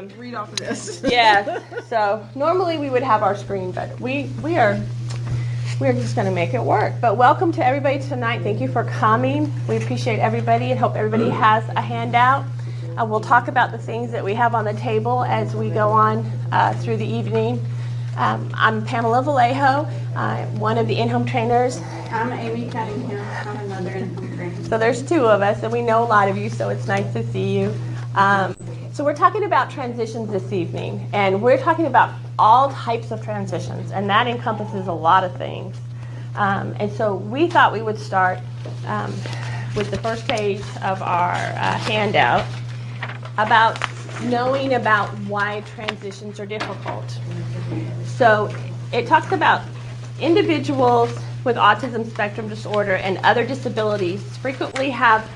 read off of this. Yeah. So normally we would have our screen, but we're just going to make it work. But welcome to everybody tonight. Thank you for coming. We appreciate everybody and hope everybody has a handout. We'll talk about the things that we have on the table as we go on through the evening. I'm Pamela Vallejo. I'm one of the in-home trainers. I'm Amie Cunningham. I'm another in-home trainer. So there's two of us, and we know a lot of you, so it's nice to see you. So we're talking about transitions this evening, and we're talking about all types of transitions, and that encompasses a lot of things. And so we thought we would start with the first page of our handout about knowing about why transitions are difficult. So it talks about individuals with autism spectrum disorder and other disabilities frequently have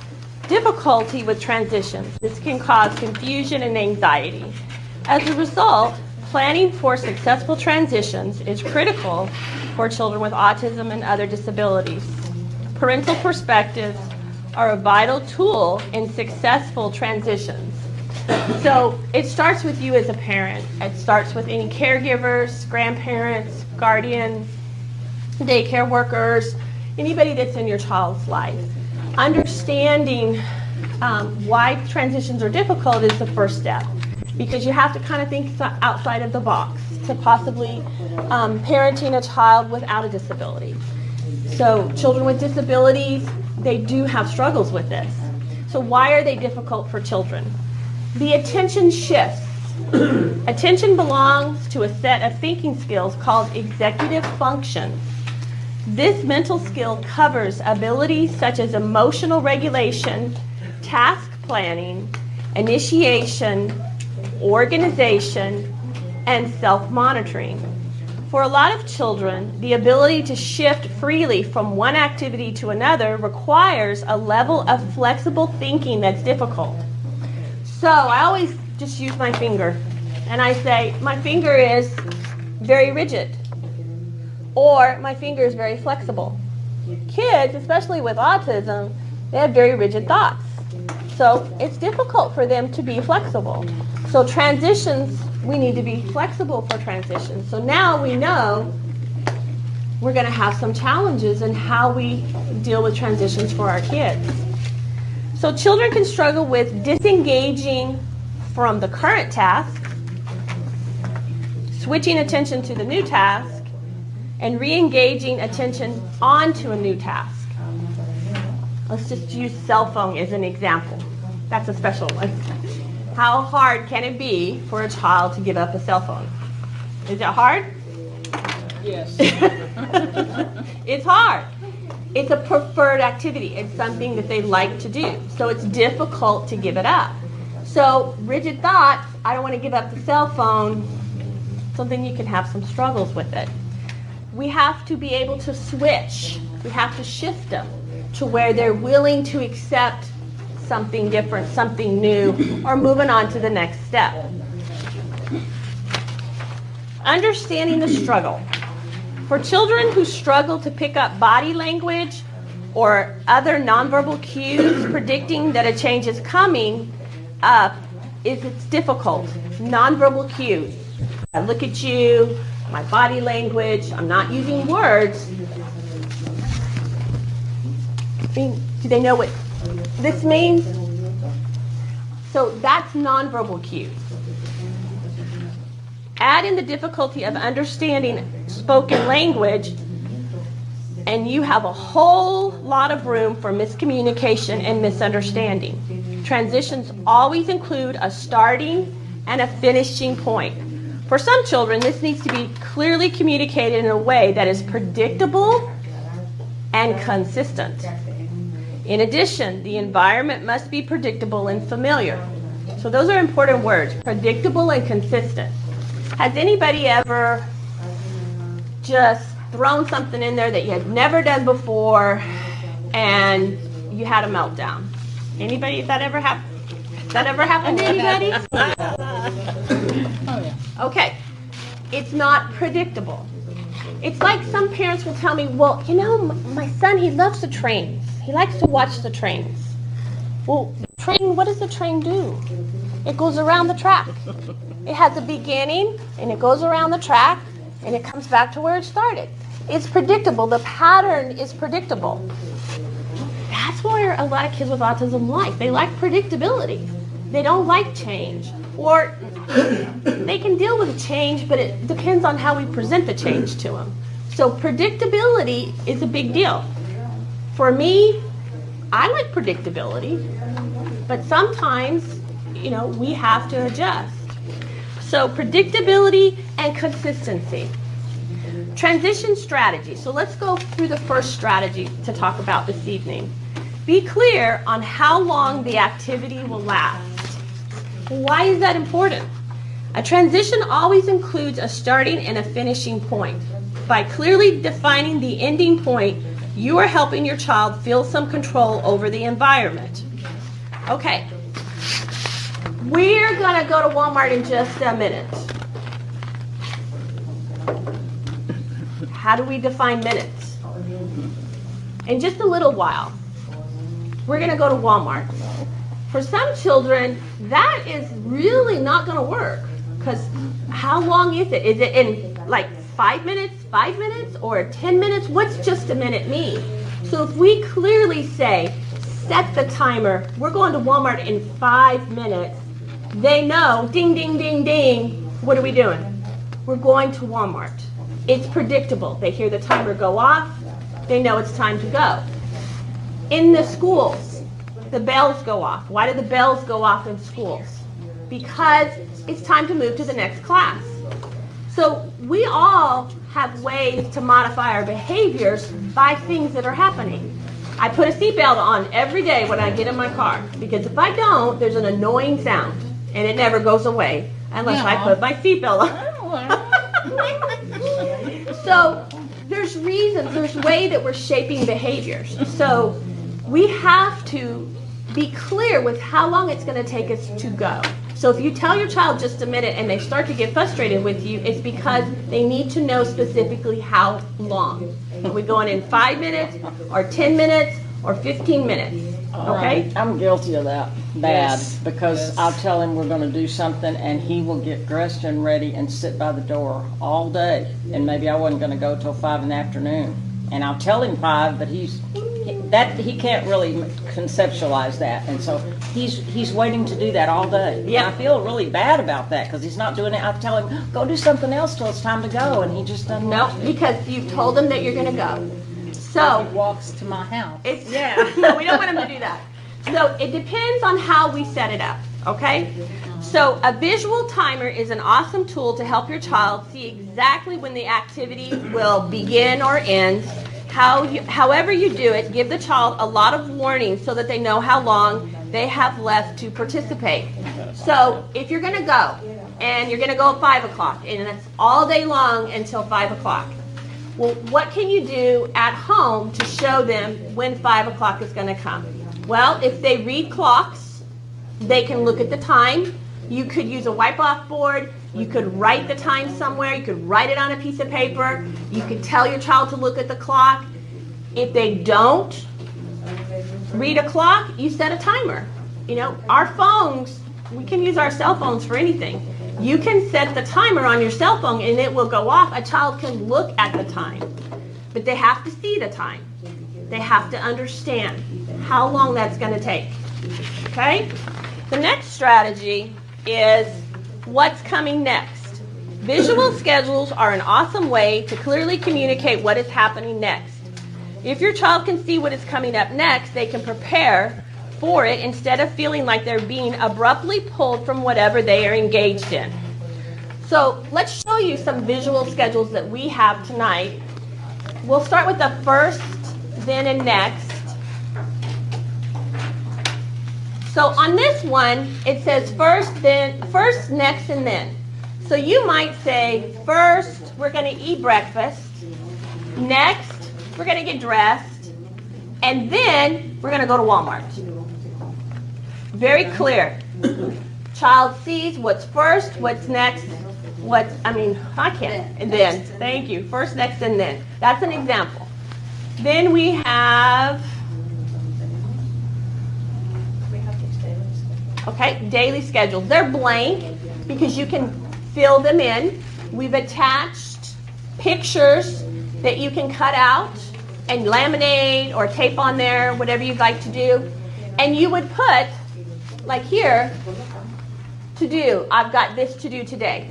difficulty with transitions. This can cause confusion and anxiety. As a result, planning for successful transitions is critical for children with autism and other disabilities. Parental perspectives are a vital tool in successful transitions. So it starts with you as a parent. It starts with any caregivers, grandparents, guardians, daycare workers, anybody that's in your child's life. Understanding why transitions are difficult is the first step, because you have to kind of think outside of the box to possibly parenting a child without a disability. So children with disabilities, they do have struggles with this. So why are they difficult for children? The attention shifts. Attention belongs to a set of thinking skills called executive functions. This mental skill covers abilities such as emotional regulation, task planning, initiation, organization, and self-monitoring. For a lot of children, the ability to shift freely from one activity to another requires a level of flexible thinking that's difficult. So I always just use my finger, and I say, my finger is very rigid, or my finger is very flexible. Kids, especially with autism, they have very rigid thoughts. So it's difficult for them to be flexible. So transitions, we need to be flexible for transitions. So now we know we're going to have some challenges in how we deal with transitions for our kids. So children can struggle with disengaging from the current task, switching attention to the new task, and re-engaging attention onto a new task. Let's just use cell phone as an example. That's a special one. How hard can it be for a child to give up a cell phone? Is it hard? Yes. It's hard. It's a preferred activity. It's something that they like to do. So it's difficult to give it up. So rigid thoughts, I don't want to give up the cell phone, so then you can have some struggles with it. We have to be able to switch. We have to shift them to where they're willing to accept something different, something new, or moving on to the next step. Understanding the struggle. For children who struggle to pick up body language or other nonverbal cues predicting that a change is coming up, it's difficult. Nonverbal cues. I look at you, my body language, I'm not using words. I mean, do they know what this means? So that's nonverbal cues. Add in the difficulty of understanding spoken language, and you have a whole lot of room for miscommunication and misunderstanding. Transitions always include a starting and a finishing point. For some children, this needs to be clearly communicated in a way that is predictable and consistent. In addition, the environment must be predictable and familiar. So those are important words, predictable and consistent. Has anybody ever just thrown something in there that you had never done before and you had a meltdown? Anybody? That ever happened to anybody? Oh, yeah. Okay. It's not predictable. It's like some parents will tell me, well, you know, my son, he loves the trains. He likes to watch the trains. Well, train, what does the train do? It goes around the track. It has a beginning, and it goes around the track, and it comes back to where it started. It's predictable. The pattern is predictable. That's where a lot of kids with autism like. They like predictability. They don't like change. Or they can deal with change, but it depends on how we present the change to them. So predictability is a big deal. For me, I like predictability, but sometimes, we have to adjust. So predictability and consistency. Transition strategy. So let's go through the first strategy to talk about this evening. Be clear on how long the activity will last. Why is that important? A transition always includes a starting and a finishing point. By clearly defining the ending point, you are helping your child feel some control over the environment. Okay. We're going to go to Walmart in just a minute. How do we define minutes? In just a little while, we're going to go to Walmart. For some children, that is really not going to work, because how long is it? Is it in like 5 minutes, or 10 minutes? What's just a minute mean? So if we clearly say, set the timer, we're going to Walmart in 5 minutes, they know, ding, ding, ding, ding, what are we doing? We're going to Walmart. It's predictable. They hear the timer go off, they know it's time to go. In the schools, the bells go off. Why do the bells go off in schools? Because it's time to move to the next class. So we all have ways to modify our behaviors by things that are happening. I put a seatbelt on every day when I get in my car, because if I don't, there's an annoying sound, and it never goes away unless I put my seatbelt on. So there's reasons, there's way that we're shaping behaviors. So we have to be clear with how long it's going to take us to go. So if you tell your child just a minute and they start to get frustrated with you, it's because they need to know specifically how long. Are we going in 5 minutes or 10 minutes or 15 minutes? Okay? I'm guilty of that bad, Yes. because Yes. I'll tell him we're going to do something and he will get dressed and ready and sit by the door all day. And maybe I wasn't going to go till 5 in the afternoon. And I'll tell him 5, but he can't really conceptualize that, and so he's waiting to do that all day. Yeah. I feel really bad about that, because he's not doing it. I tell him, go do something else till it's time to go, and he just doesn't. No, want to. because you've told them that you're going to go. He So walks to my house. no, we don't want them to do that. So it depends on how we set it up, okay? So a visual timer is an awesome tool to help your child see exactly when the activity will begin or end. However you do it, give the child a lot of warning so that they know how long they have left to participate. So if you're going to go, and you're going to go at 5 o'clock, and it's all day long until 5 o'clock, well, what can you do at home to show them when 5 o'clock is going to come? Well, if they read clocks, they can look at the time. You could use a wipe-off board. You could write the time somewhere. You could write it on a piece of paper. You could tell your child to look at the clock. If they don't read a clock, you set a timer. Our phones, we can use our cell phones for anything. You can set the timer on your cell phone and it will go off. A child can look at the time, but they have to see the time. They have to understand how long that's going to take. Okay? The next strategy is what's coming next. Visual schedules are an awesome way to clearly communicate what is happening next. If your child can see what is coming up next, they can prepare for it instead of feeling like they're being abruptly pulled from whatever they are engaged in. So let's show you some visual schedules that we have tonight. We'll start with the first, then, and next. So on this one, it says first, next, and then. So you might say, first, we're going to eat breakfast. Next, we're going to get dressed. And then, we're going to go to Walmart. Very clear. Child sees what's first, what's next, and then. Thank you. First, next, and then. That's an example. Then we have Okay, daily schedules. They're blank because you can fill them in. We've attached pictures that you can cut out and laminate or tape on there, whatever you'd like to do. And you would put, like here, to do. I've got this to do today.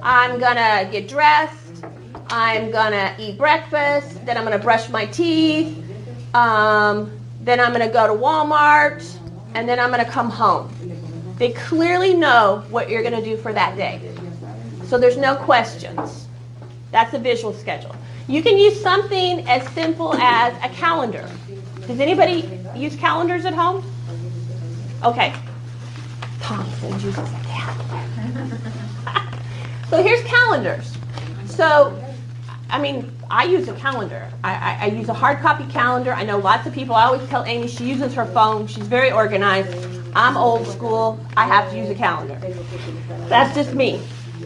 I'm going to get dressed. I'm going to eat breakfast. Then I'm going to brush my teeth. Then I'm going to go to Walmart. And then I'm going to come home. They clearly know what you're going to do for that day. So there's no questions. That's a visual schedule. You can use something as simple as a calendar. Does anybody use calendars at home? Okay. Thompson uses a calendar. So here's calendars. So, I mean, I use a calendar. I use a hard copy calendar. I know lots of people. I always tell Amie she uses her phone. She's very organized. I'm old school. I have to use a calendar. That's just me.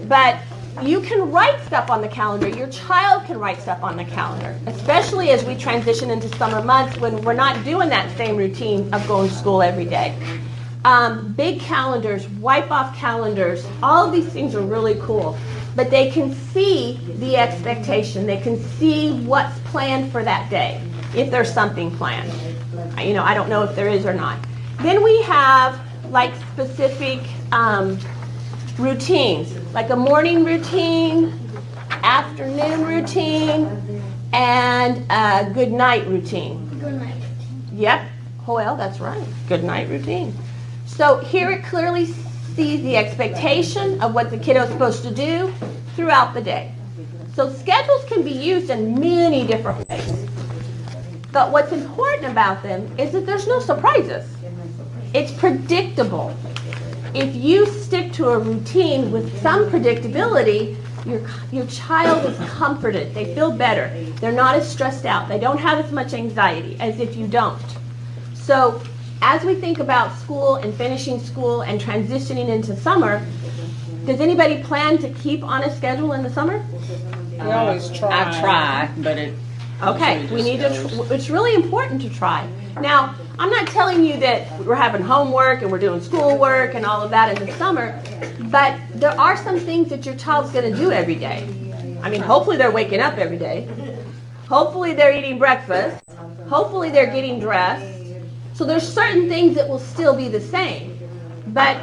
But you can write stuff on the calendar. Your child can write stuff on the calendar, especially as we transition into summer months when we're not doing that same routine of going to school every day. Big calendars, wipe-off calendars, all of these things are really cool. But they can see the expectation. They can see what's planned for that day, if there's something planned. You know, I don't know if there is or not. Then we have like specific routines, like a morning routine, afternoon routine, and a good night routine. Good night. Yep, well, that's right, good night routine. So here it clearly sees the expectation of what the kiddo is supposed to do throughout the day. So schedules can be used in many different ways. But what's important about them is that there's no surprises. It's predictable. If you stick to a routine with some predictability, your child is comforted. They feel better. They're not as stressed out. They don't have as much anxiety as if you don't. So as we think about school and finishing school and transitioning into summer, does anybody plan to keep on a schedule in the summer? We always try. I try, but it. Okay, we need to. It's really important to try. Now, I'm not telling you that we're having homework and we're doing schoolwork and all of that in the summer, but there are some things that your child's going to do every day. I mean, hopefully they're waking up every day. Hopefully they're eating breakfast. Hopefully they're getting dressed. So there's certain things that will still be the same, but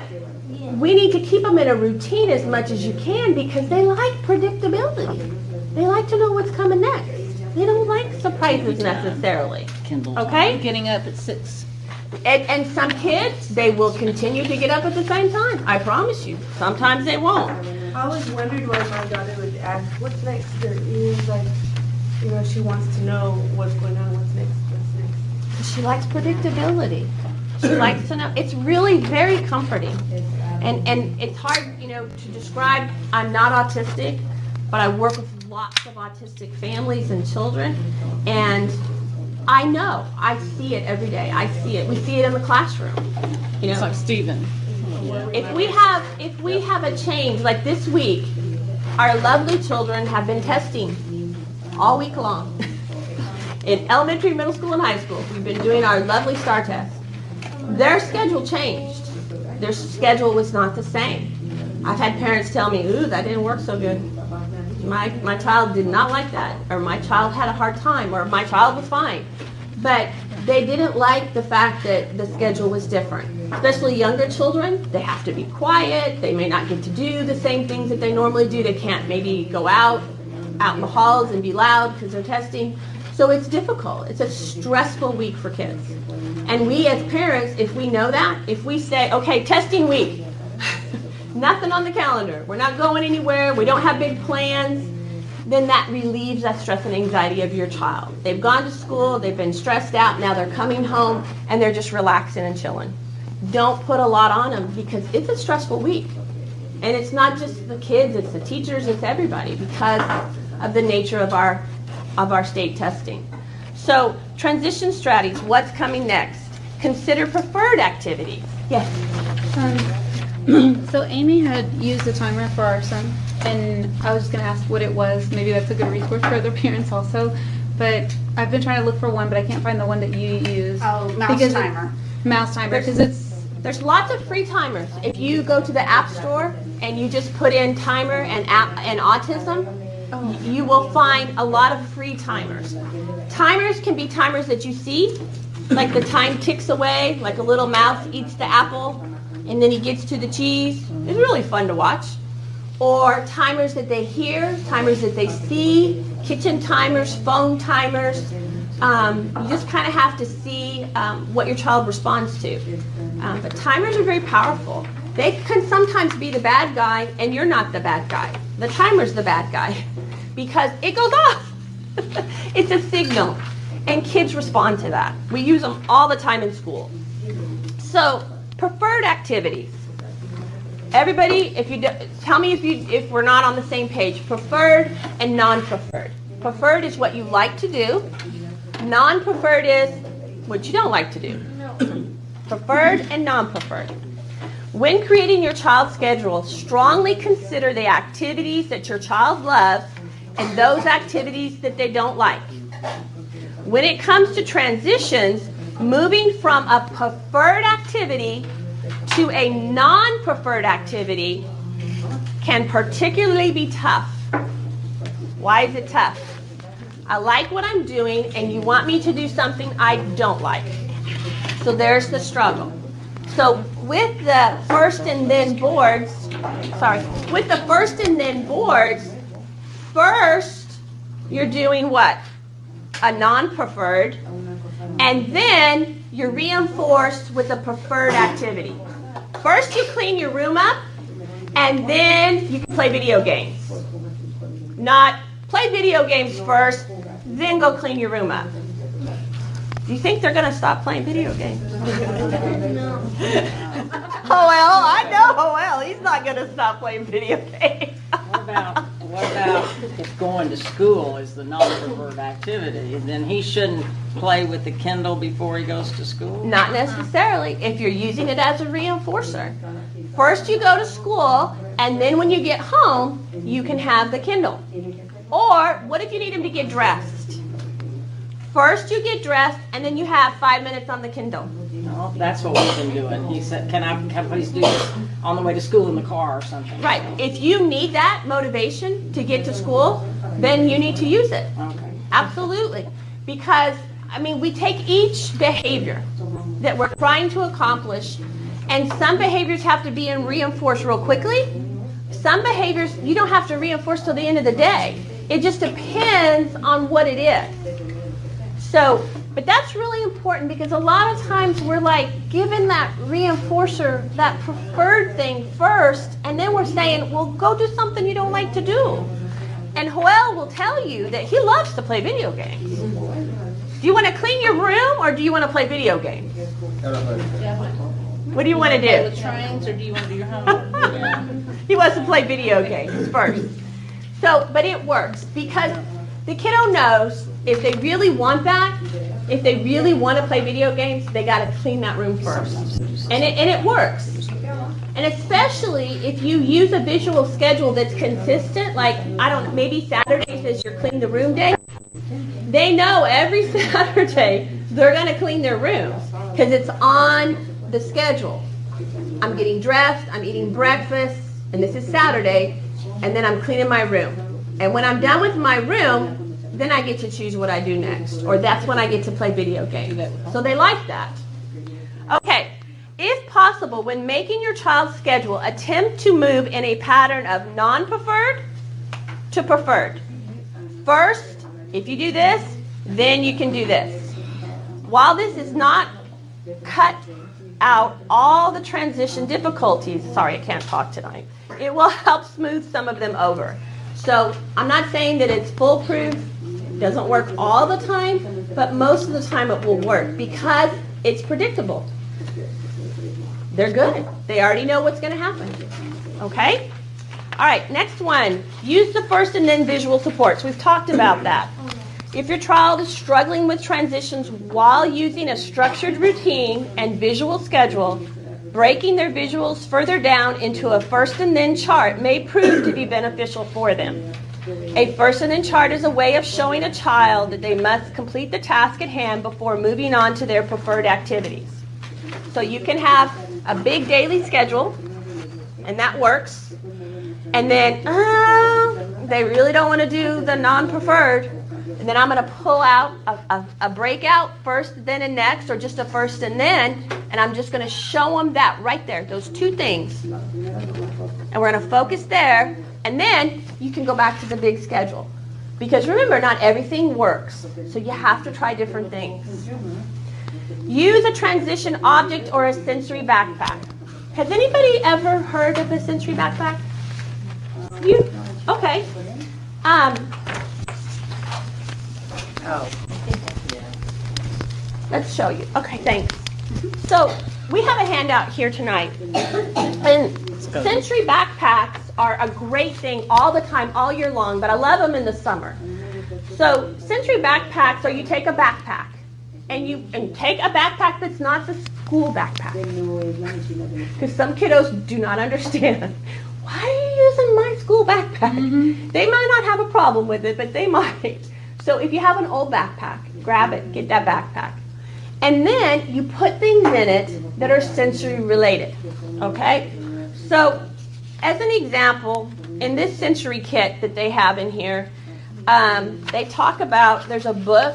we need to keep them in a routine as much as you can because they like predictability. They like to know what's coming next. They don't like surprises necessarily. Okay? Getting up at 6. And some kids, they will continue to get up at the same time. I promise you. Sometimes they won't. I always wondered why my daughter would ask, what's next? There is like, you know, she wants to know what's going on, what's next. She likes predictability. She likes to know. It's really very comforting. And it's hard, you know, to describe. I'm not autistic, but I work with lots of autistic families and children. And I know. I see it every day. I see it. We see it in the classroom. You know, It's like Stephen. if we have a change, like this week, our lovely children have been testing all week long. In elementary, middle school, and high school, we've been doing our lovely STAR test. Their schedule changed. Their schedule was not the same. I've had parents tell me, ooh, that didn't work so good. My child did not like that, or my child had a hard time, or my child was fine. But they didn't like the fact that the schedule was different. Especially younger children, they have to be quiet. They may not get to do the same things that they normally do. They can't maybe go out in the halls and be loud because they're testing. So it's difficult. It's a stressful week for kids. And we as parents, if we know that, if we say, okay, testing week, nothing on the calendar, we're not going anywhere, we don't have big plans, then that relieves that stress and anxiety of your child. They've gone to school, they've been stressed out, now they're coming home, and they're just relaxing and chilling. Don't put a lot on them because it's a stressful week. And it's not just the kids, it's the teachers, it's everybody because of the nature of our state testing. So transition strategies, what's coming next? Consider preferred activities. Yes? So Amie had used a timer for our son, and I was just going to ask what it was. Maybe that's a good resource for other parents also. But I've been trying to look for one, but I can't find the one that you use. Oh, mouse timer. Mouse timer, because it's There's lots of free timers. If you go to the App Store and you just put in timer and autism, you will find a lot of free timers. Timers can be timers that you see, like the time ticks away, like a little mouse eats the apple, and then he gets to the cheese. It's really fun to watch. Or timers that they hear, timers that they see, kitchen timers, phone timers. You just kind of have to see what your child responds to. But timers are very powerful. They can sometimes be the bad guy, and you're not the bad guy. The timer's the bad guy because it goes off. It's a signal, and kids respond to that. We use them all the time in school. So, preferred activities. Everybody, tell me if we're not on the same page. Preferred and non-preferred. Preferred is what you like to do. Non-preferred is what you don't like to do. Preferred and non-preferred. When creating your child's schedule, strongly consider the activities that your child loves and those activities that they don't like. When it comes to transitions, moving from a preferred activity to a non-preferred activity can particularly be tough. Why is it tough? I like what I'm doing, and you want me to do something I don't like. So there's the struggle. So with the first and then boards, first you're doing what? A non-preferred, and then you're reinforced with a preferred activity. First you clean your room up, and then you can play video games. Not play video games first, then go clean your room up. Do you think they're going to stop playing video games? No. I know he's not going to stop playing video games. What about if going to school is the non-preferred activity, then he shouldn't play with the Kindle before he goes to school? Not necessarily, if you're using it as a reinforcer. First you go to school, and then when you get home, you can have the Kindle. Or, what if you need him to get dressed? First you get dressed, and then you have 5 minutes on the Kindle. No, that's what we've been doing. He said, can I please do this on the way to school in the car or something? Right. If you need that motivation to get to school, then you need to use it. Okay. Absolutely. Because, we take each behavior that we're trying to accomplish, and some behaviors have to be reinforced real quickly. Some behaviors you don't have to reinforce till the end of the day. It just depends on what it is. So, but that's really important because a lot of times we're given that reinforcer, that preferred thing first, and then we're saying, well, go do something you don't like to do. And Joel will tell you that he loves to play video games. Do you want to clean your room or do you want to play video games? What do you want to do? Play with trains, or do you want to do your homework? He wants to play video games first. So, but it works because the kiddo knows if they really want that, if they really want to play video games, they got to clean that room first. And it works. And especially if you use a visual schedule that's consistent, maybe Saturdays is your clean the room day. They know every Saturday they're going to clean their rooms because it's on the schedule. I'm getting dressed, I'm eating breakfast, and this is Saturday, and then I'm cleaning my room. And when I'm done with my room, then I get to choose what I do next, or that's when I get to play video games. So they like that. Okay, if possible, when making your child's schedule, attempt to move in a pattern of non-preferred to preferred. First, if you do this, then you can do this. While this is not cut out all the transition difficulties, sorry, I can't talk tonight, it will help smooth some of them over. So I'm not saying that it's foolproof, doesn't work all the time, but most of the time it will work because it's predictable. They're good. They already know what's going to happen. Okay? All right, next one. Use the first and then visual supports. We've talked about that. If your child is struggling with transitions while using a structured routine and visual schedule, breaking their visuals further down into a first and then chart may prove to be beneficial for them. A first and then chart is a way of showing a child that they must complete the task at hand before moving on to their preferred activities. So you can have a big daily schedule, and that works. And then, they really don't want to do the non-preferred. And then I'm going to pull out a breakout first, then, and next, or just a first and then, and I'm just going to show them that right there, those two things. And we're going to focus there, and then you can go back to the big schedule. Because remember, not everything works, so you have to try different things. Use a transition object or a sensory backpack. Has anybody ever heard of a sensory backpack? You? Okay. Let's show you. Okay, thanks. So we have a handout here tonight. And sensory backpacks are a great thing all the time, all year long, but I love them in the summer. So sensory backpacks are you take a backpack and take a backpack that's not the school backpack. Because some kiddos do not understand. Why are you using my school backpack? Mm-hmm. They might not have a problem with it, but they might. So if you have an old backpack, grab it, get that backpack. And then you put things in it that are sensory related, okay? So as an example, in this sensory kit that they have in here, they talk about, there's a book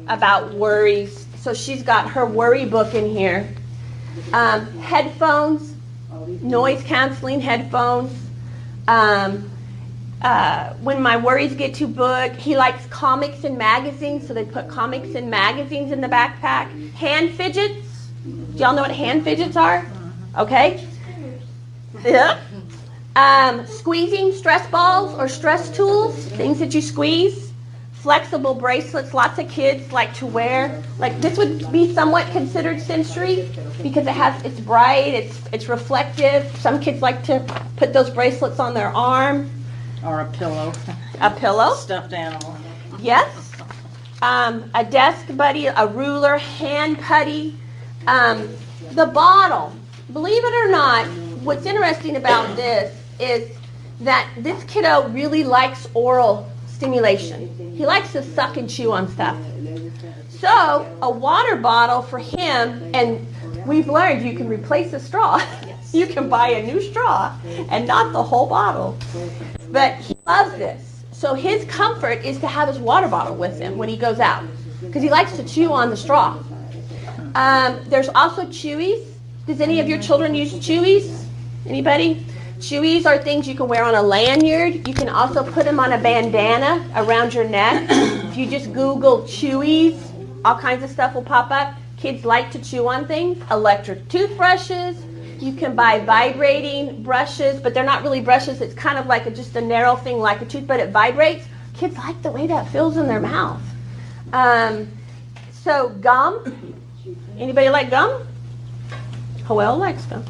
about worries. So she's got her worry book in here. Headphones, noise canceling headphones. When my worries get too big, he likes comics and magazines, so they put comics and magazines in the backpack. Hand fidgets. Do y'all know what hand fidgets are? Okay. Yeah. Squeezing stress balls or stress tools, things that you squeeze. Flexible bracelets, lots of kids like to wear. Like this would be somewhat considered sensory because it's bright, it's reflective. Some kids like to put those bracelets on their arm. Or a pillow. A pillow. Stuffed animal. Yes. A desk buddy, a ruler, hand putty. The bottle. Believe it or not, what's interesting about this is that this kiddo really likes oral stimulation. He likes to suck and chew on stuff. So a water bottle for him, and we've learned you can replace a straw. Yes. You can buy a new straw and not the whole bottle. But he loves this. So his comfort is to have his water bottle with him when he goes out because he likes to chew on the straw. There's also Chewies. Does any of your children use Chewies? Anybody? Chewies are things you can wear on a lanyard. You can also put them on a bandana around your neck. If you just Google Chewies, all kinds of stuff will pop up. Kids like to chew on things. Electric toothbrushes. You can buy vibrating brushes, but they're not really brushes. It's kind of like just a narrow thing like a tooth, but it vibrates. Kids like the way that feels in their mouth. So gum. Anybody like gum? Joelle likes gum.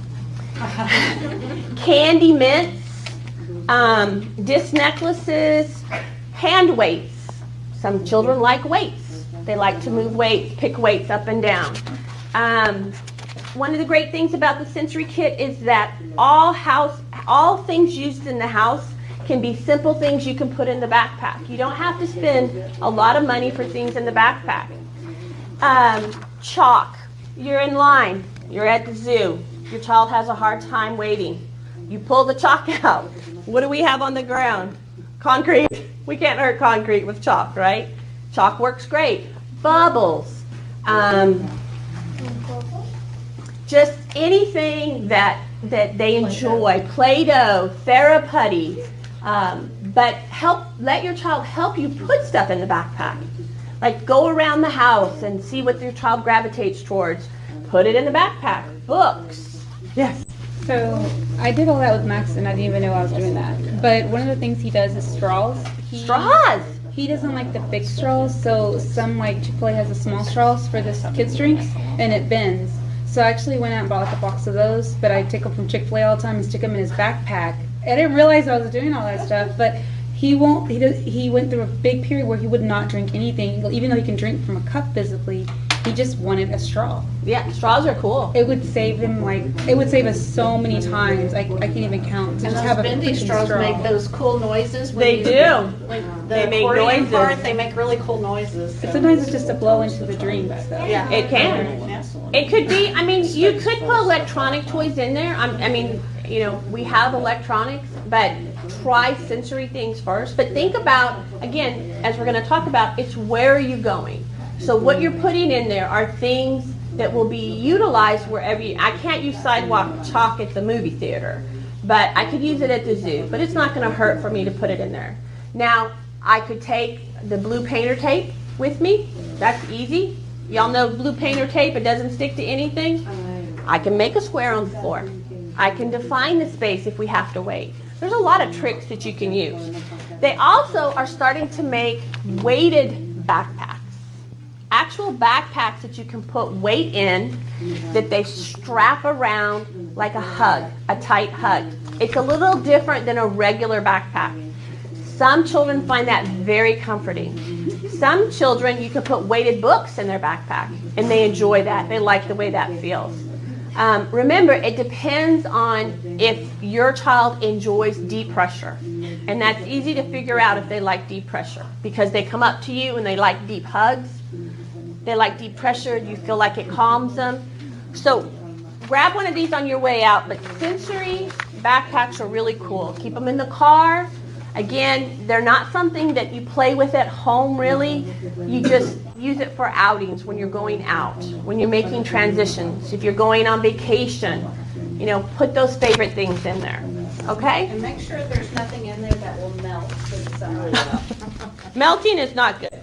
Candy mints, disc necklaces, hand weights. Some children like weights. They like to move weights, pick weights up and down. One of the great things about the sensory kit is that all things used in the house can be simple things you can put in the backpack. You don't have to spend a lot of money for things in the backpack. Chalk. You're in line. You're at the zoo. Your child has a hard time waiting. You pull the chalk out. What do we have on the ground? Concrete. We can't hurt concrete with chalk, right? Chalk works great. Bubbles. Just anything that they enjoy. Play-Doh, Theraputty. But let your child help you put stuff in the backpack. Like go around the house and see what your child gravitates towards. Put it in the backpack. Books. Yes. So I did all that with Max, and I didn't even know I was doing that. But one of the things he does is straws. Straws? He doesn't like the big straws, so some like Chick-fil-A has the small straws for this kids' drinks, and it bends. So I actually went out and bought like a box of those, but I take them from Chick-fil-A all the time and stick them in his backpack. I didn't realize I was doing all that stuff, but he went through a big period where he would not drink anything, even though he can drink from a cup physically. He just wanted a straw. Yeah, straws are cool. It would save him it would save us so many times. I can't even count. And those bendy straws make those cool noises. They do. They make noises. They make really cool noises. But sometimes it's just to blow into the drinks, though. Yeah, it can. It could be, I mean, you could put electronic toys in there. I mean, you know, we have electronics, but try sensory things first. But think about, again, as we're going to talk about, it's where are you going? So what you're putting in there are things that will be utilized wherever you, I can't use sidewalk chalk at the movie theater, but I could use it at the zoo, but it's not going to hurt for me to put it in there. Now, I could take the blue painter tape with me. That's easy. Y'all know blue painter tape, it doesn't stick to anything. I can make a square on the floor. I can define the space if we have to wait. There's a lot of tricks that you can use. They also are starting to make weighted backpacks. Actual backpacks that you can put weight in, that they strap around like a hug, a tight hug. It's a little different than a regular backpack. Some children find that very comforting. Some children, you can put weighted books in their backpack, and they enjoy that. They like the way that feels. Remember, it depends on if your child enjoys deep pressure. And that's easy to figure out if they like deep pressure, because they come up to you and they like deep hugs. They like deep pressure. You feel like it calms them. So grab one of these on your way out. But sensory backpacks are really cool. Keep them in the car. Again, they're not something that you play with at home, really. You just use it for outings when you're going out, when you're making transitions. If you're going on vacation, you know, put those favorite things in there. Okay? And make sure there's nothing in there that will melt inside. Melting is not good.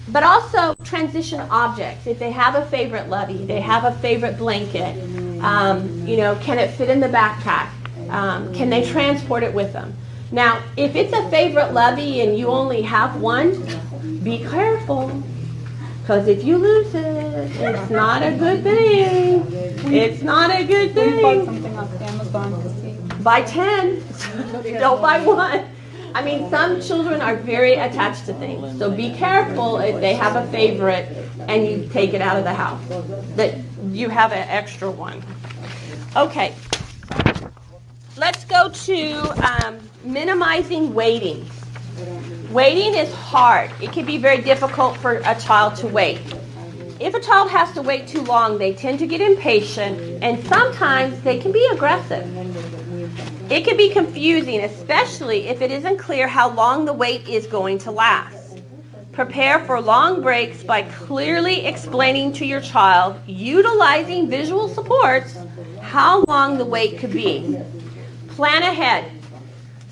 But also transition objects. If they have a favorite lovey, they have a favorite blanket, you know, can it fit in the backpack? Can they transport it with them? Now, if it's a favorite lovey and you only have one, be careful. Because if you lose it, it's not a good thing. It's not a good We bought thing. something off Amazon to see. Buy 10. Don't buy one. I mean, some children are very attached to things. So be careful if they have a favorite and you take it out of the house, that you have an extra one. Okay. Let's go to minimizing waiting. Waiting is hard. It can be very difficult for a child to wait. If a child has to wait too long, they tend to get impatient, and sometimes they can be aggressive. It can be confusing, especially if it isn't clear how long the wait is going to last. Prepare for long breaks by clearly explaining to your child, utilizing visual supports, how long the wait could be. Plan ahead.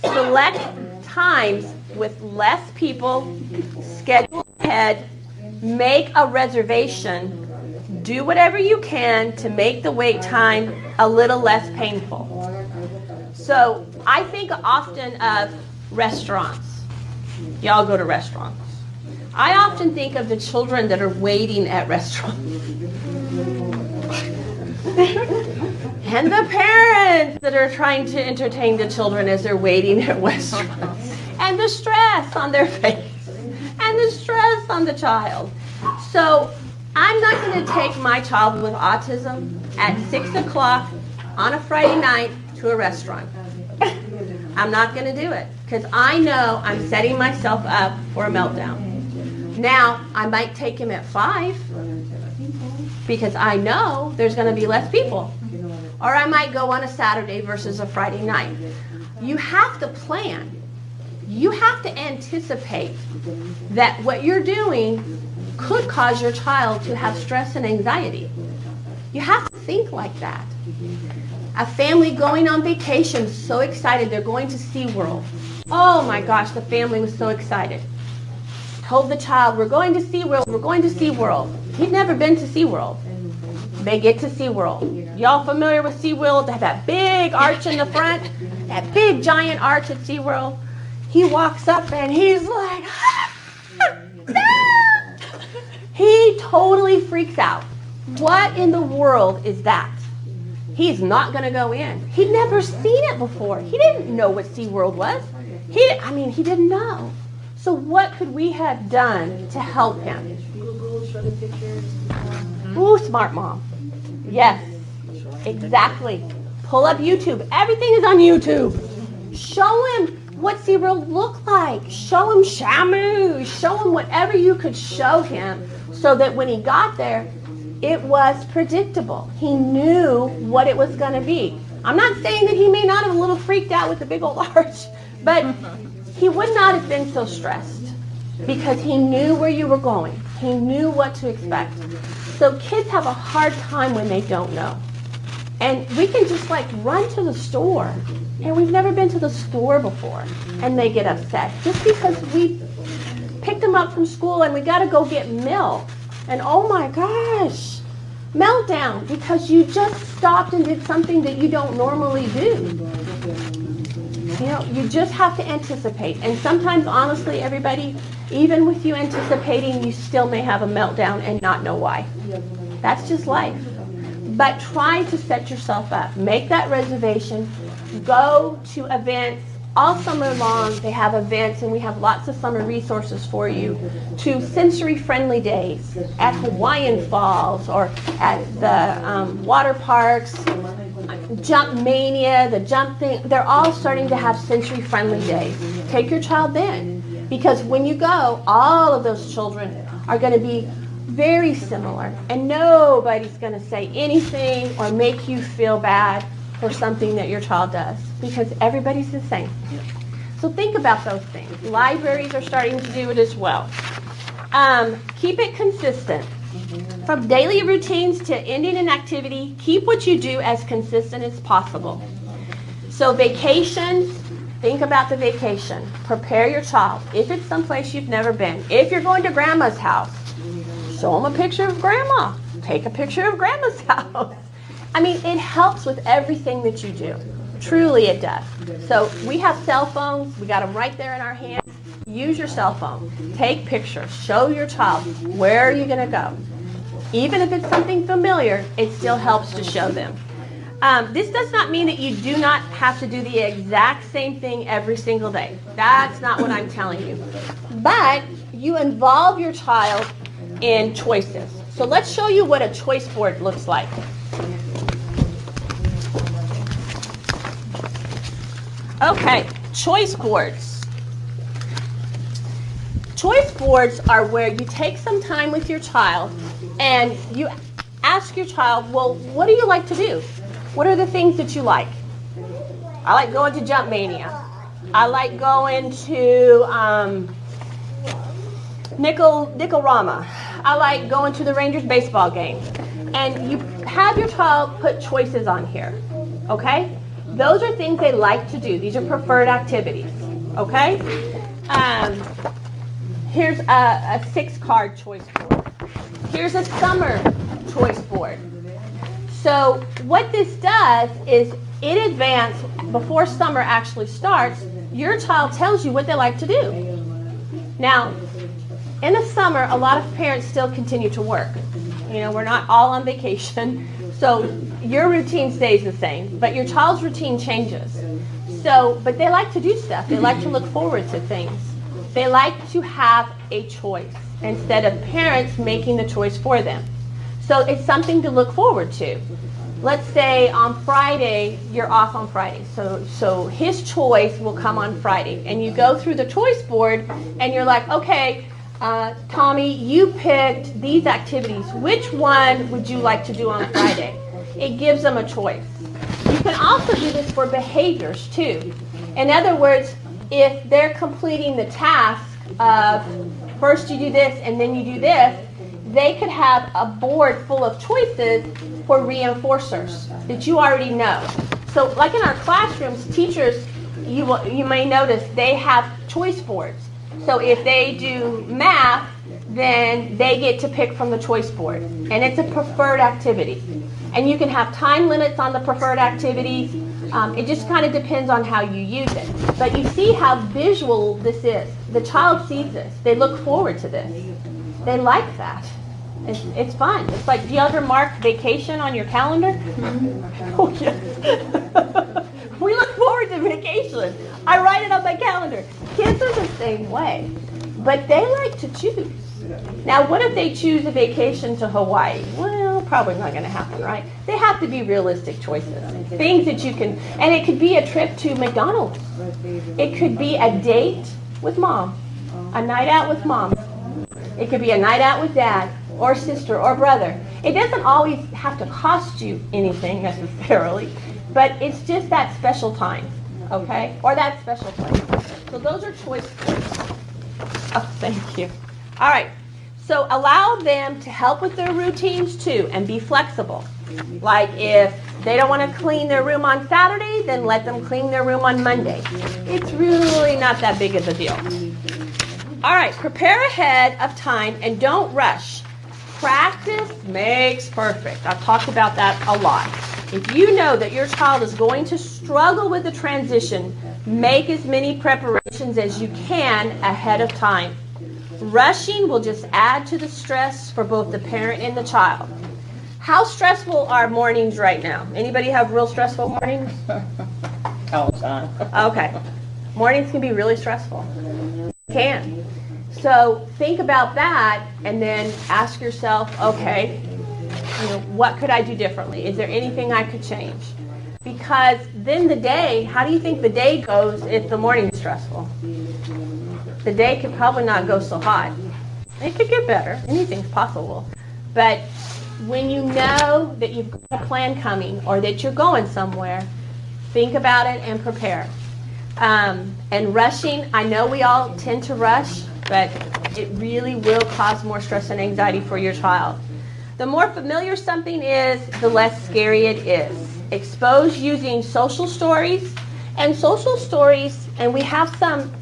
Select times with less people. Schedule ahead. Make a reservation. Do whatever you can to make the wait time a little less painful. So I think often of restaurants. Y'all go to restaurants. I often think of the children that are waiting at restaurants. And the parents that are trying to entertain the children as they're waiting at restaurants. And the stress on their face. And the stress on the child. So I'm not going to take my child with autism at 6 o'clock on a Friday night to a restaurant. I'm not going to do it because I know I'm setting myself up for a meltdown. Now, I might take him at 5 because I know there's going to be less people. Or I might go on a Saturday versus a Friday night. You have to plan. You have to anticipate that what you're doing could cause your child to have stress and anxiety. You have to think like that. A family going on vacation, so excited, they're going to SeaWorld. Oh my gosh, the family was so excited. Told the child, we're going to SeaWorld, we're going to SeaWorld. He'd never been to SeaWorld. They get to SeaWorld. Y'all familiar with SeaWorld? They have that big arch in the front, that big giant arch at SeaWorld. He walks up and he's like, he totally freaks out. What in the world is that? He's not going to go in. He'd never seen it before. He didn't know what SeaWorld was. He didn't know. So what could we have done to help him? Google, show the pictures. Ooh, smart mom. Yes, exactly. Pull up YouTube. Everything is on YouTube. Show him what SeaWorld looked like. Show him Shamu. Show him whatever you could show him so that when he got there, It was predictable. He knew what it was going to be. I'm not saying that he may not have a little freaked out with the big old arch, but he would not have been so stressed because he knew where you were going. He knew what to expect. So kids have a hard time when they don't know. And we can just like run to the store, and we've never been to the store before, and they get upset just because we picked them up from school and we got to go get milk. And oh my gosh, meltdown because you just stopped and did something that you don't normally do. You know, you just have to anticipate. And sometimes, honestly, everybody, even with you anticipating, you still may have a meltdown and not know why. That's just life. But try to set yourself up. Make that reservation. Go to events. All summer long, they have events, and we have lots of summer resources for you, to sensory-friendly days at Hawaiian Falls or at the water parks, Jump Mania, the jump thing. They're all starting to have sensory-friendly days. Take your child then, because when you go, all of those children are going to be very similar, and nobody's going to say anything or make you feel bad for something that your child does, because everybody's the same. So think about those things. Libraries are starting to do it as well. Keep it consistent. From daily routines to ending an activity, keep what you do as consistent as possible. So vacations, think about the vacation. Prepare your child. If it's someplace you've never been, if you're going to grandma's house, show them a picture of grandma. Take a picture of grandma's house. I mean, it helps with everything that you do. Truly it does. So we have cell phones. We got them right there in our hands. Use your cell phone. Take pictures. Show your child where are you going to go. Even if it's something familiar, it still helps to show them. This does not mean that you do not have to do the exact same thing every single day. That's not what I'm telling you. But you involve your child in choices. So let's show you what a choice board looks like. Okay, choice boards. Choice boards are where you take some time with your child and you ask your child, well, what do you like to do? What are the things that you like? I like going to Jump Mania. I like going to Nickel-Rama. I like going to the Rangers baseball game. And you have your child put choices on here, okay? Those are things they like to do. These are preferred activities, okay? Here's a 6-card choice board. Here's a summer choice board. So what this does is in advance, before summer actually starts, your child tells you what they like to do. Now, in the summer, a lot of parents still continue to work. You know, we're not all on vacation, so your routine stays the same, but your child's routine changes. So, but they like to do stuff. They like to look forward to things. They like to have a choice instead of parents making the choice for them. So it's something to look forward to. Let's say on Friday, you're off on Friday. So his choice will come on Friday. And you go through the choice board and you're like, okay, Tommy, you picked these activities. Which one would you like to do on Friday? It gives them a choice. You can also do this for behaviors too. In other words, if they're completing the task of first you do this and then you do this, they could have a board full of choices for reinforcers that you already know. So like in our classrooms, teachers, you may notice they have choice boards. So if they do math, then they get to pick from the choice board. And it's a preferred activity. And you can have time limits on the preferred activities. It just kind of depends on how you use it. But you see how visual this is. The child sees this. They look forward to this. They like that. It's fun. It's like, do you ever mark vacation on your calendar? Mm-hmm. Oh, yes. We look forward to vacation. I write it on my calendar. Kids are the same way. But they like to choose. Now, what if they choose a vacation to Hawaii? Well, probably not going to happen, right? They have to be realistic choices. Things that you can, and it could be a trip to McDonald's. It could be a date with mom. A night out with mom. It could be a night out with dad or sister or brother. It doesn't always have to cost you anything necessarily, but it's just that special time, okay? Or that special place. So those are choice words. Oh, thank you. All right. So allow them to help with their routines too and be flexible. Like if they don't want to clean their room on Saturday, then let them clean their room on Monday. It's really not that big of a deal. All right, prepare ahead of time and don't rush. Practice makes perfect. I've talked about that a lot. If you know that your child is going to struggle with the transition, make as many preparations as you can ahead of time. Rushing will just add to the stress for both the parent and the child. How stressful are mornings right now? Anybody have real stressful mornings? All the time. Okay. Mornings can be really stressful. Can. So think about that and then ask yourself, okay, what could I do differently? Is there anything I could change? Because then the day, how do you think the day goes if the morning's stressful? The day could probably not go so hot. It could get better. Anything's possible. But when you know that you've got a plan coming or that you're going somewhere, think about it and prepare. And rushing, I know we all tend to rush, but it really will cause more stress and anxiety for your child. The more familiar something is, the less scary it is. Expose using social stories. And social stories, and we have some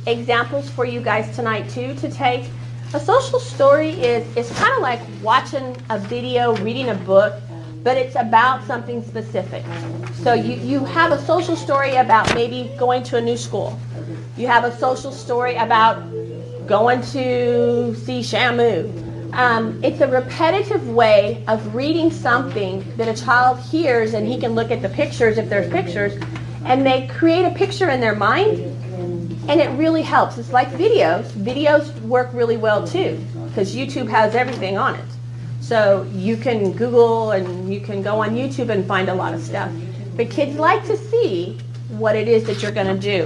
examples for you guys tonight too to take. A social story is kind of like watching a video, reading a book, but it's about something specific. So you have a social story about maybe going to a new school. You have a social story about going to see Shamu. It's a repetitive way of reading something that a child hears, and he can look at the pictures if there's pictures, and they create a picture in their mind, and it really helps. It's like videos. Videos work really well too, because YouTube has everything on it. So you can Google and you can go on YouTube and find a lot of stuff. But kids like to see what it is that you're going to do.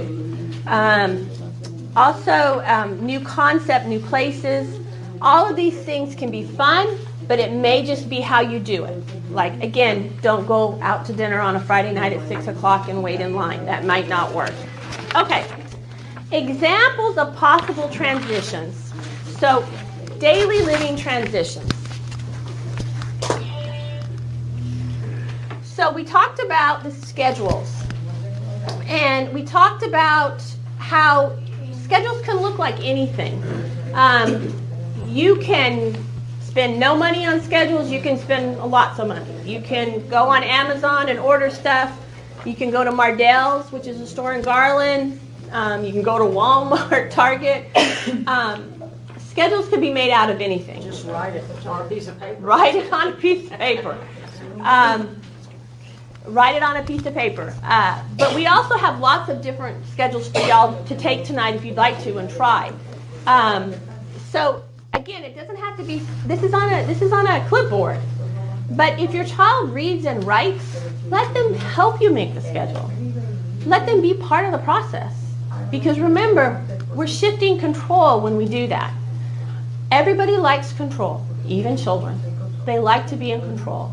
Also, new concept, new places. All of these things can be fun, but it may just be how you do it. Like, again, don't go out to dinner on a Friday night at 6 o'clock and wait in line. That might not work. Okay, examples of possible transitions. So, daily living transitions. So we talked about the schedules. And we talked about how schedules can look like anything. You can spend no money on schedules. You can spend lots of money. You can go on Amazon and order stuff. You can go to Mardell's, which is a store in Garland. You can go to Walmart, Target. Schedules can be made out of anything. Just write it on a piece of paper. Write it on a piece of paper. Write it on a piece of paper. But we also have lots of different schedules for y'all to take tonight if you'd like to and try. So again, it doesn't have to be. This is on a clipboard. But if your child reads and writes, let them help you make the schedule. Let them be part of the process. Because remember, we're shifting control when we do that. Everybody likes control, even children. They like to be in control.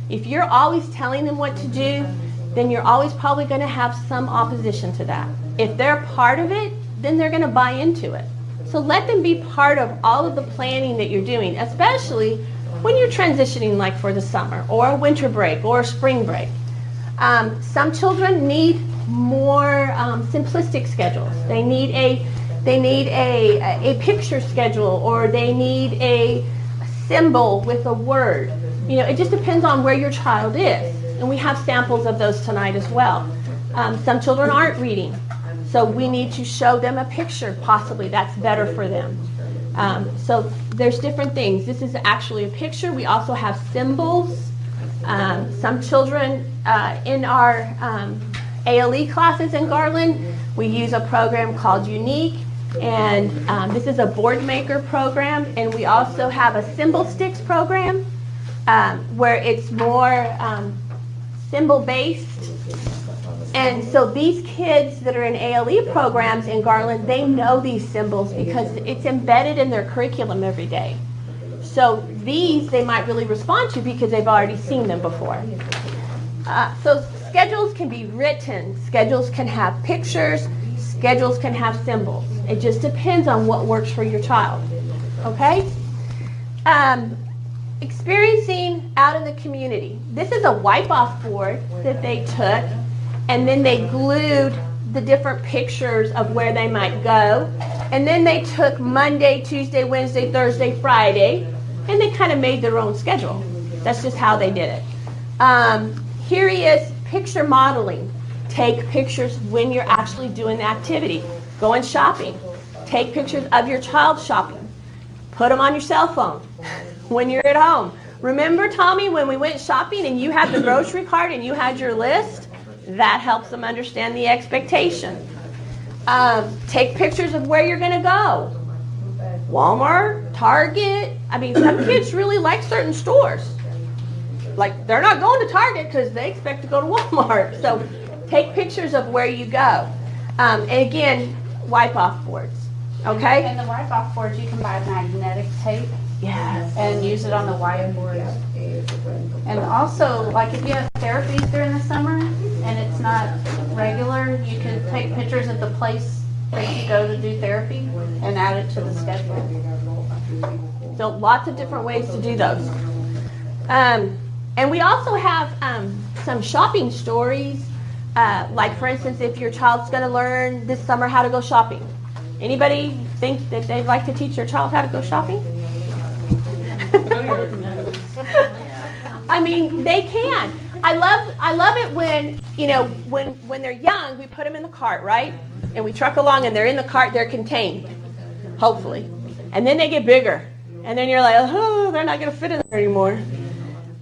If you're always telling them what to do, then you're always probably going to have some opposition to that. If they're part of it, then they're going to buy into it. So let them be part of all of the planning that you're doing, especially when you're transitioning like for the summer or a winter break or a spring break. Some children need more simplistic schedules. They need a picture schedule, or they need a symbol with a word. You know, it just depends on where your child is. And we have samples of those tonight as well. Some children aren't reading, so we need to show them a picture, possibly. That's better for them. So there's different things. This is actually a picture. We also have symbols. Some children in our ALE classes in Garland, we use a program called Unique. And this is a board maker program. And we also have a symbol sticks program where it's more symbol-based. And so these kids that are in ALE programs in Garland, they know these symbols because it's embedded in their curriculum every day. So these they might really respond to because they've already seen them before. So schedules can be written, schedules can have pictures, schedules can have symbols. It just depends on what works for your child, okay? Experiencing out in the community. This is a wipe-off board that they took, and then they glued the different pictures of where they might go. And then they took Monday, Tuesday, Wednesday, Thursday, Friday, and they kind of made their own schedule. That's just how they did it. Here he is, picture modeling. Take pictures when you're actually doing the activity. Going shopping. Take pictures of your child shopping. Put them on your cell phone when you're at home. Remember, Tommy, when we went shopping and you had the grocery cart and you had your list? That helps them understand the expectation. Take pictures of where you're going to go. Walmart, Target. I mean, some kids really like certain stores. Like, they're not going to Target because they expect to go to Walmart. So take pictures of where you go. And again, wipe-off boards. Okay? And the wipe-off boards, you can buy magnetic tape. Yes. And use it on the whiteboard. And also, like if you have therapies during the summer and it's not regular, you can take pictures of the place that you go to do therapy and add it to the schedule. So lots of different ways to do those. And we also have some shopping stories. Like for instance, if your child's going to learn this summer how to go shopping. Anybody think that they'd like to teach their child how to go shopping? I mean, they can. I love it when, you know, when they're young, we put them in the cart, right? And we truck along and they're in the cart, they're contained, hopefully. And then they get bigger. And then you're like, oh, they're not going to fit in there anymore.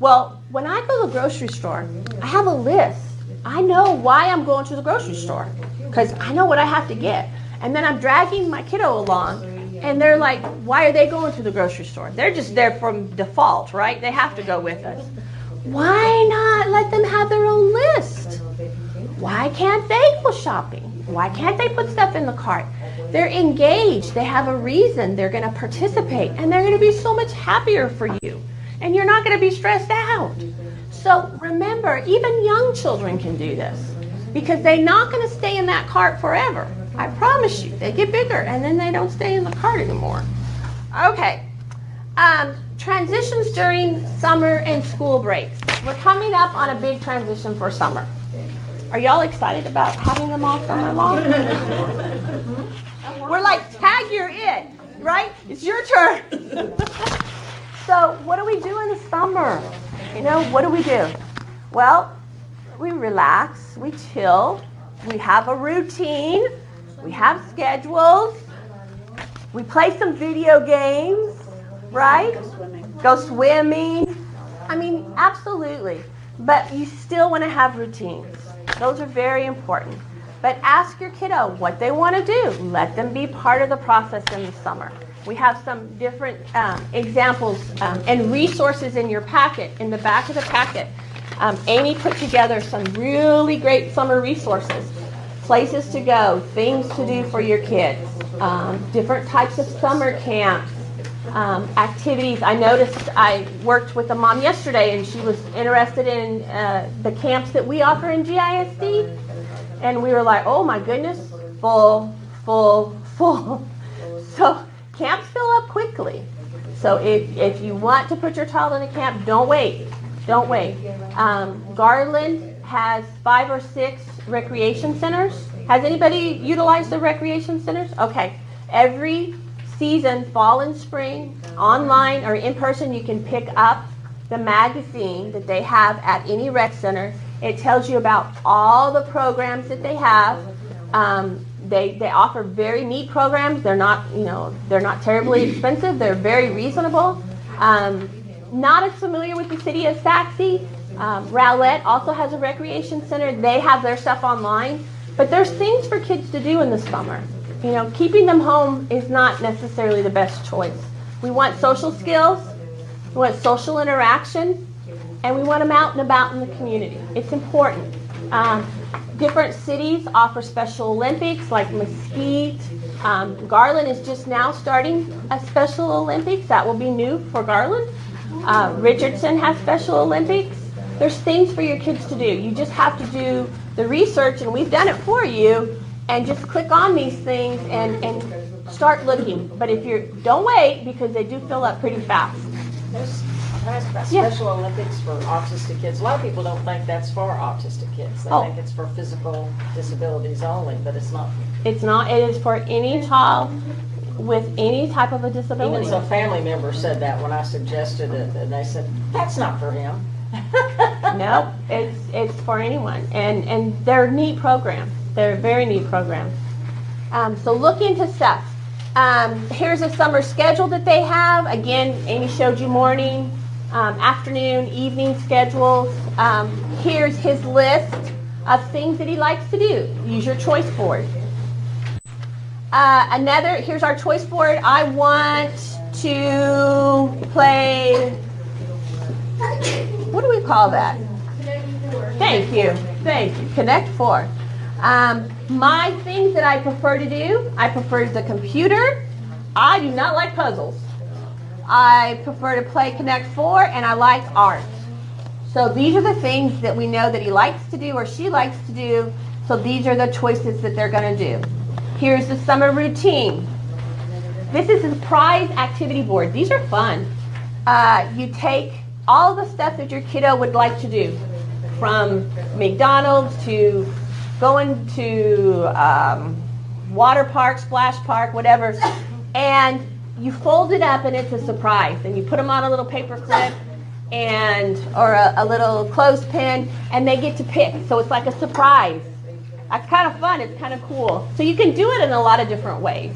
Well, when I go to the grocery store, I have a list. I know why I'm going to the grocery store because I know what I have to get. And then I'm dragging my kiddo along. And they're like, why are they going to the grocery store? They're just there from default, right? They have to go with us. Why not let them have their own list? Why can't they go shopping? Why can't they put stuff in the cart? They're engaged. They have a reason. They're going to participate. And they're going to be so much happier for you. And you're not going to be stressed out. So remember, even young children can do this because they're not going to stay in that cart forever. I promise you, they get bigger and then they don't stay in the cart anymore. Okay, transitions during summer and school breaks. We're coming up on a big transition for summer. Are y'all excited about having them all summer long? We're like, tag, you're it, right? It's your turn. So what do we do in the summer? You know, what do we do? Well, we relax, we chill, we have a routine. We have schedules. We play some video games, right? Go swimming. I mean, absolutely. But you still want to have routines. Those are very important. But ask your kiddo what they want to do. Let them be part of the process in the summer. We have some different examples and resources in your packet, in the back of the packet. Amie put together some really great summer resources. Places to go, things to do for your kids, different types of summer camps, activities. I noticed I worked with a mom yesterday and she was interested in the camps that we offer in GISD. And we were like, oh my goodness, full. So camps fill up quickly. So if you want to put your child in a camp, don't wait. Garland has 5 or 6 recreation centers. Has anybody utilized the recreation centers? Okay. Every season, fall and spring, online or in person, you can pick up the magazine that they have at any rec center. It tells you about all the programs that they have. They offer very neat programs. They're not terribly expensive. They're very reasonable. Not as familiar with the city as Saxe. Rowlett also has a recreation center. They have their stuff online. But there's things for kids to do in the summer. You know, keeping them home is not necessarily the best choice. We want social skills. We want social interaction. And we want them out and about in the community. It's important. Different cities offer Special Olympics, like Mesquite. Garland is just now starting a Special Olympics. That will be new for Garland. Richardson has Special Olympics. There's things for your kids to do. You just have to do the research, and we've done it for you, and just click on these things and start looking. But if you don't wait, because they do fill up pretty fast. Can I ask about Yeah. Special Olympics for autistic kids? A lot of people don't think that's for autistic kids. They Oh. think it's for physical disabilities only, but it's not. It's not. It is for any child with any type of a Even disability. some family members said that when I suggested it, and they said, that's not for him. No, it's for anyone, and they're neat programs. They're very neat programs. So look into stuff. Here's a summer schedule that they have. Again, Amie showed you morning, afternoon, evening schedules. Here's his list of things that he likes to do. Use your choice board. Here's our choice board. I want to play, what do we call that? Thank you. Connect 4. My things that I prefer to do, I prefer the computer. I do not like puzzles. I prefer to play Connect 4, and I like art. So these are the things that we know that he likes to do or she likes to do. So these are the choices that they're going to do. Here's the summer routine. This is the prize activity board. These are fun. You take all the stuff that your kiddo would like to do, from McDonald's to going to water park, splash park, whatever, and you fold it up and it's a surprise. And you put them on a little paper clip or a little clothespin, and they get to pick. So it's like a surprise. That's kind of fun. It's kind of cool. So you can do it in a lot of different ways.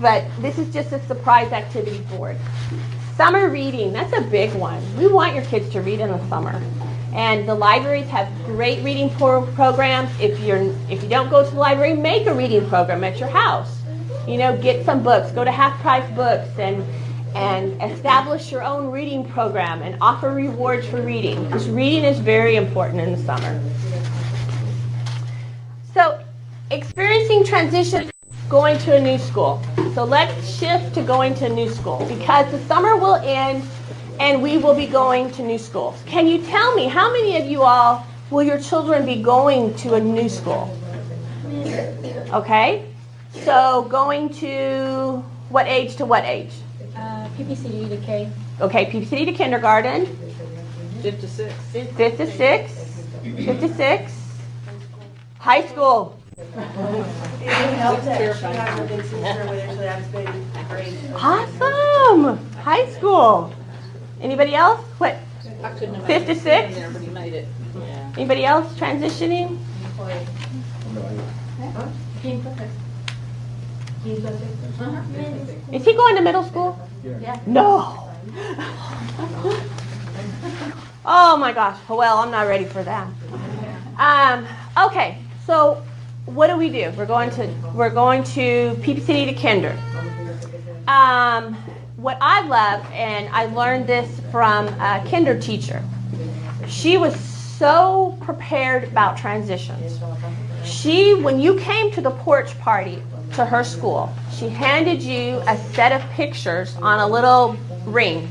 But this is just a surprise activity board. Summer reading, that's a big one. We want your kids to read in the summer. And the libraries have great reading programs. If you don't go to the library, make a reading program at your house. Get some books. Go to Half Price Books and establish your own reading program and offer rewards for reading, because reading is very important in the summer. So, experiencing transition, going to a new school. So let's shift to going to a new school, because the summer will end and we will be going to new schools. Can you tell me, how many of you all will your children be going to a new school? Okay, so going to what age to what age? PPCD to K. Okay, PPCD to kindergarten. 5 to 6. 5 to 6. 5 to 6. High school. Awesome. High school. Anybody else? What? 5 to 6? Anybody else transitioning? Is he going to middle school? Yeah. No. Oh my gosh. Well, I'm not ready for that. Okay. So what do? We're going to PPCD to kinder. What I love, and I learned this from a kinder teacher. She was so prepared about transitions. When you came to the porch party to her school, she handed you a set of pictures on a little ring.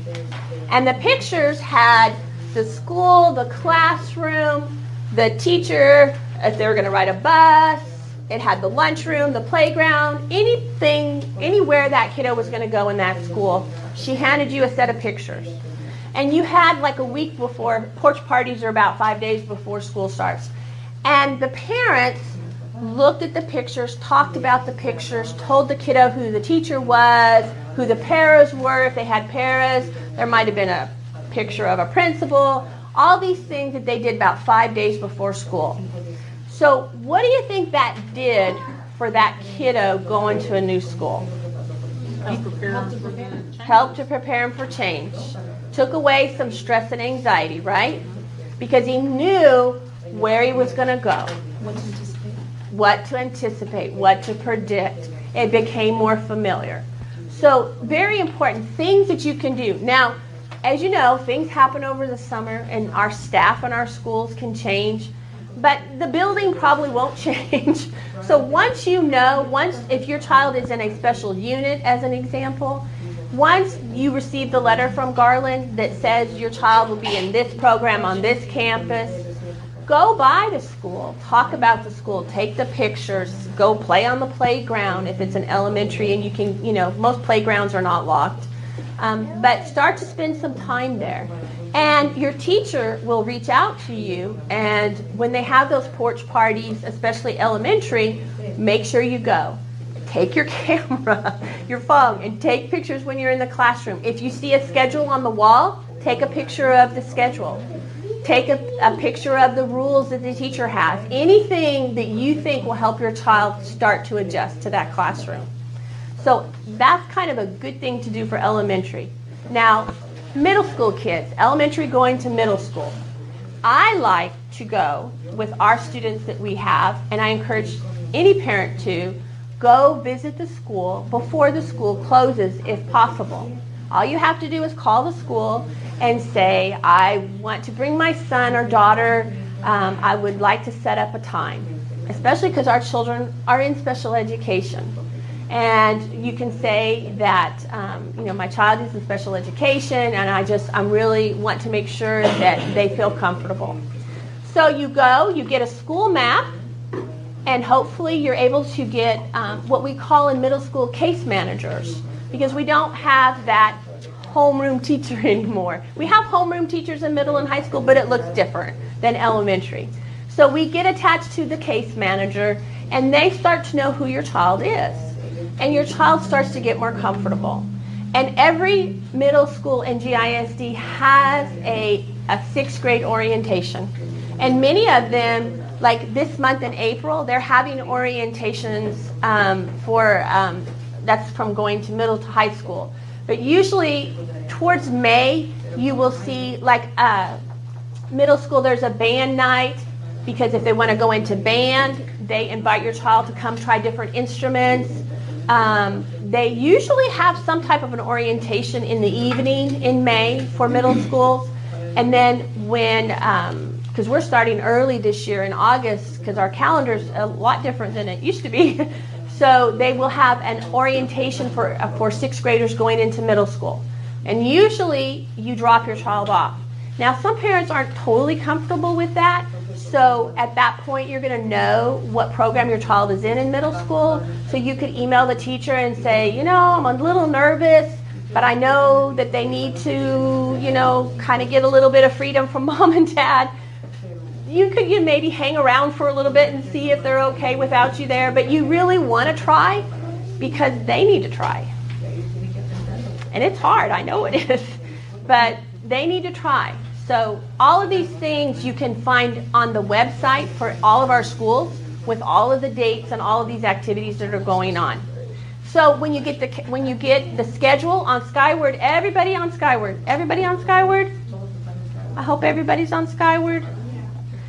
And the pictures had the school, the classroom, the teacher, if they were going to ride a bus. It had the lunchroom, the playground, anywhere that kiddo was going to go in that school. She handed you a set of pictures. And you had like a week before. Porch parties are about 5 days before school starts. And the parents looked at the pictures, talked about the pictures, told the kiddo who the teacher was, who the paras were, if they had paras. There might have been a picture of a principal. All these things that they did about 5 days before school. So what do you think that did for that kiddo going to a new school? Helped to prepare him for change. Took away some stress and anxiety, right? Because he knew where he was going to go. What to anticipate, what to predict. It became more familiar. So very important things that you can do. Now, as you know, things happen over the summer, and our staff in our schools can change. but the building probably won't change. So once you know, if your child is in a special unit, as an example, once you receive the letter from Garland that says your child will be in this program on this campus, go by the school, talk about the school, take the pictures, go play on the playground if it's an elementary, and you can, most playgrounds are not locked. But start to spend some time there. And your teacher will reach out to you, and when they have those porch parties, especially elementary, make sure you go. Take your camera, your phone, and take pictures when you're in the classroom. If you see a schedule on the wall, take a picture of the schedule. Take a picture of the rules that the teacher has. Anything that you think will help your child start to adjust to that classroom. So that's kind of a good thing to do for elementary. Now, middle school kids, elementary going to middle school. I like to go with our students that we have, and I encourage any parent to go visit the school before the school closes if possible. All you have to do is call the school and say, I want to bring my son or daughter, I would like to set up a time, especially because our children are in special education. And you can say that, my child is in special education, and I really want to make sure that they feel comfortable. So you go, you get a school map, and hopefully you're able to get what we call in middle school case managers, because we don't have that homeroom teacher anymore. We have homeroom teachers in middle and high school, but it looks different than elementary. So we get attached to the case manager, and they start to know who your child is. And your child starts to get more comfortable. And every middle school in GISD has a 6th grade orientation. And many of them, like this month in April, they're having orientations that's from going to middle to high school. But usually towards May, you will see middle school, there's a band night, because if they want to go into band, they invite your child to come try different instruments. They usually have some type of an orientation in the evening in May for middle schools. And then because we're starting early this year in August, because our calendar's a lot different than it used to be. So they will have an orientation for 6th graders going into middle school. And usually you drop your child off. Now some parents aren't totally comfortable with that. So at that point you're going to know what program your child is in middle school. So you could email the teacher and say, I'm a little nervous, but I know that they need to, kind of get a little bit of freedom from mom and dad. You could maybe hang around for a little bit and see if they're okay without you there, but you really want to try because they need to try. And it's hard, I know it is, but they need to try. So all of these things you can find on the website for all of our schools with all of the dates and all of these activities that are going on. So when you get the schedule on Skyward, everybody on Skyward? I hope everybody's on Skyward.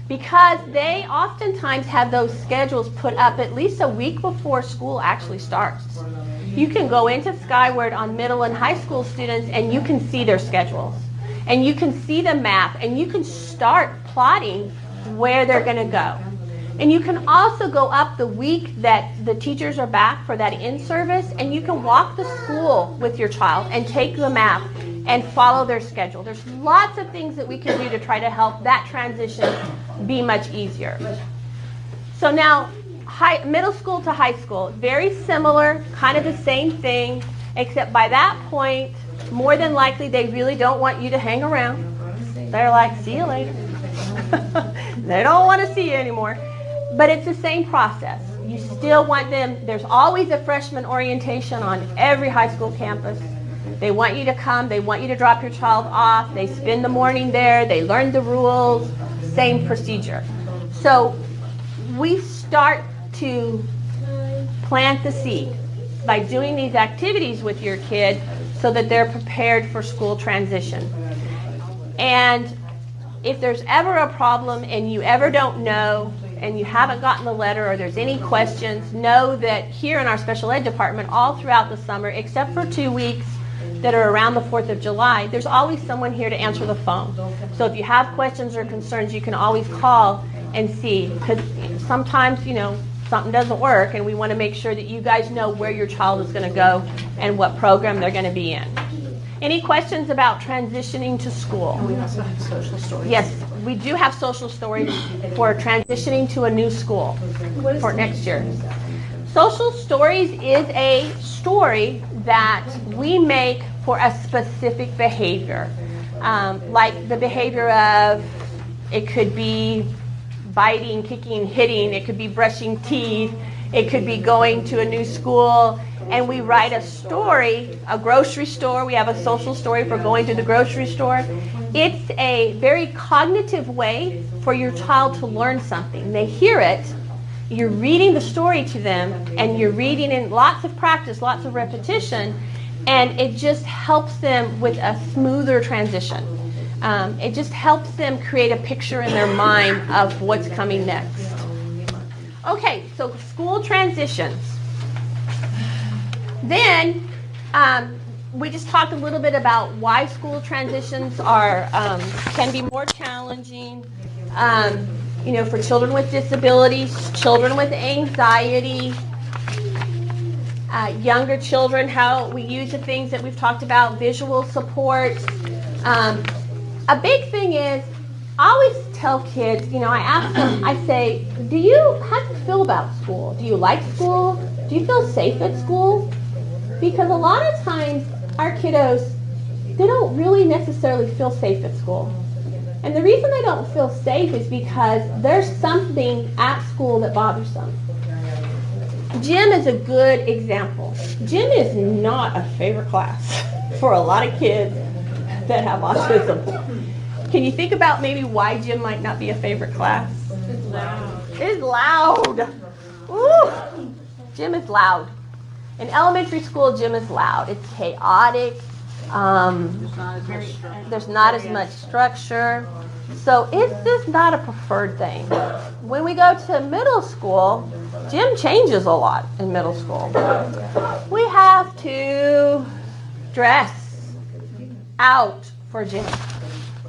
Because they oftentimes have those schedules put up at least a week before school actually starts. You can go into Skyward on middle and high school students and you can see their schedules. And you can see the map and you can start plotting where they're going to go. And you can also go up the week that the teachers are back for that in-service, and you can walk the school with your child and take the map and follow their schedule. There's lots of things that we can do to try to help that transition be much easier. So now, middle school to high school, very similar, kind of the same thing, except by that point, more than likely they really don't want you to hang around. They're like, see you later. They don't want to see you anymore. But it's the same process. You still want them, there's always a freshman orientation on every high school campus. They want you to come, they want you to drop your child off, they spend the morning there, they learn the rules, same procedure. So we start to plant the seed by doing these activities with your kid so that they're prepared for school transition. And if there's ever a problem and you ever don't know and you haven't gotten the letter or there's any questions, know that here in our special ed department all throughout the summer, except for 2 weeks that are around the 4th of July, there's always someone here to answer the phone. So if you have questions or concerns, you can always call and see, because sometimes, you know, something doesn't work, and we want to make sure that you guys know where your child is going to go and what program they're going to be in. Any questions about transitioning to school? And we also have social stories. Yes, we do have social stories for transitioning to a new school for next year. Social stories is a story that we make for a specific behavior. Like the behavior of, it could be biting, kicking, hitting, it could be brushing teeth, it could be going to a new school, and we write a story, a grocery store, we have a social story for going to the grocery store. It's a very cognitive way for your child to learn something. They hear it, you're reading the story to them, and you're reading in lots of practice, lots of repetition, and it just helps them with a smoother transition. It just helps them create a picture in their mind of what's coming next. Okay, so school transitions. Then we just talked a little bit about why school transitions are can be more challenging. You know, for children with disabilities, children with anxiety, younger children, how we use the things that we've talked about, visual support. A big thing is, I always tell kids, you know, I ask them, I say, how do you feel about school? Do you like school? Do you feel safe at school? Because a lot of times, our kiddos, they don't really necessarily feel safe at school. And the reason they don't feel safe is because there's something at school that bothers them. Gym is a good example. Gym is not a favorite class for a lot of kids that have autism. Can you think about maybe why gym might not be a favorite class? It's loud. It's loud. Ooh. Gym is loud. In elementary school, gym is loud. It's chaotic. There's not as much structure. So it's just not a preferred thing. When we go to middle school, gym changes a lot in middle school. We have to dress out for gym.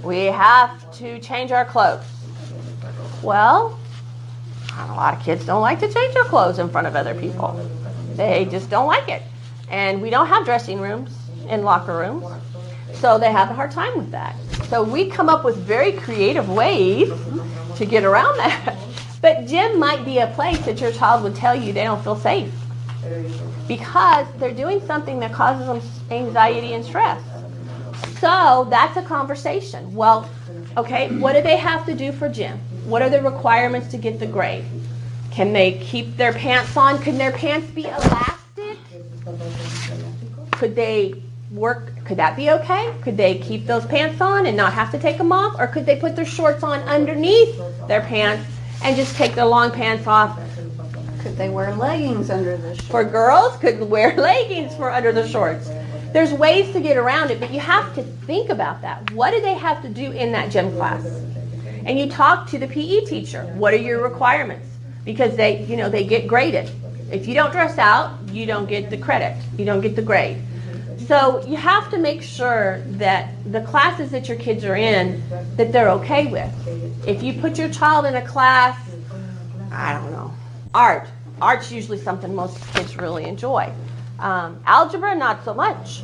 We have to change our clothes. Well, a lot of kids don't like to change their clothes in front of other people. They just don't like it. And we don't have dressing rooms in locker rooms, so they have a hard time with that. So we come up with very creative ways to get around that. But gym might be a place that your child would tell you they don't feel safe because they're doing something that causes them anxiety and stress. So that's a conversation. Well, okay, what do they have to do for gym? What are the requirements to get the grade? Can they keep their pants on? Can their pants be elastic? Could they work? Could that be okay? Could they keep those pants on and not have to take them off? Or could they put their shorts on underneath their pants and just take their long pants off? Could they wear leggings under the shorts? For girls, could wear leggings for under the shorts. There's ways to get around it, but you have to think about that. What do they have to do in that gym class? And you talk to the PE teacher. What are your requirements? Because they get graded. If you don't dress out, you don't get the credit. You don't get the grade. So you have to make sure that the classes that your kids are in, that they're okay with. If you put your child in a class, I don't know, art. Art's usually something most kids really enjoy. Algebra, not so much.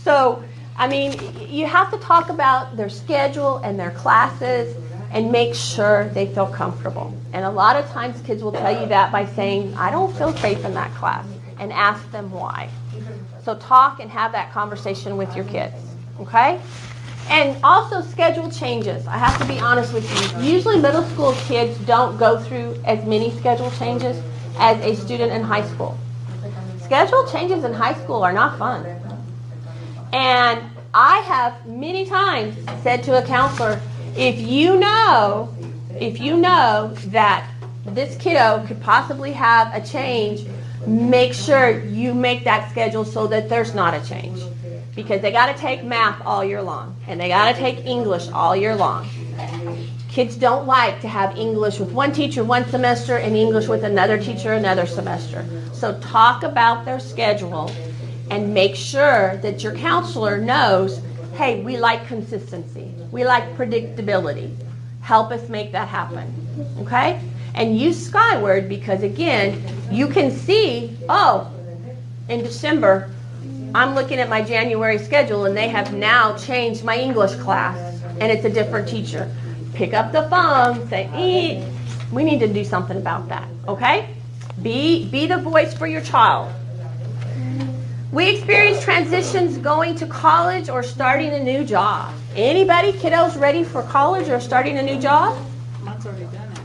So, I mean, you have to talk about their schedule and their classes and make sure they feel comfortable. And a lot of times kids will tell you that by saying, I don't feel safe in that class, and ask them why. So talk and have that conversation with your kids, okay? And also schedule changes. I have to be honest with you. Usually middle school kids don't go through as many schedule changes as a student in high school. Schedule changes in high school are not fun. And I have many times said to a counselor, if you know that this kiddo could possibly have a change, make sure you make that schedule so that there's not a change. Because they got to take math all year long, and they got to take English all year long. Kids don't like to have English with one teacher one semester and English with another teacher another semester. So talk about their schedule and make sure that your counselor knows, hey, we like consistency. We like predictability. help us make that happen, okay? And use Skyward because, again, you can see, oh, in December, I'm looking at my January schedule and they have now changed my English class and it's a different teacher. Pick up the phone, say, we need to do something about that, okay? Be the voice for your child. We experience transitions going to college or starting a new job. Anybody, kiddos, ready for college or starting a new job? Mine's already done it.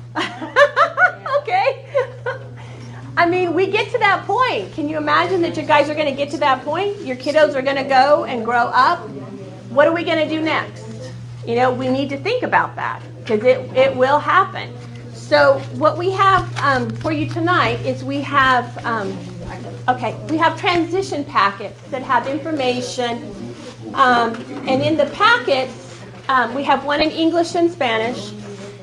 Okay. I mean, we get to that point. Can you imagine that you guys are going to get to that point? Your kiddos are going to go and grow up. What are we going to do next? You know, we need to think about that because it will happen. So what we have for you tonight is we have transition packets that have information. And in the packets, we have one in English and Spanish.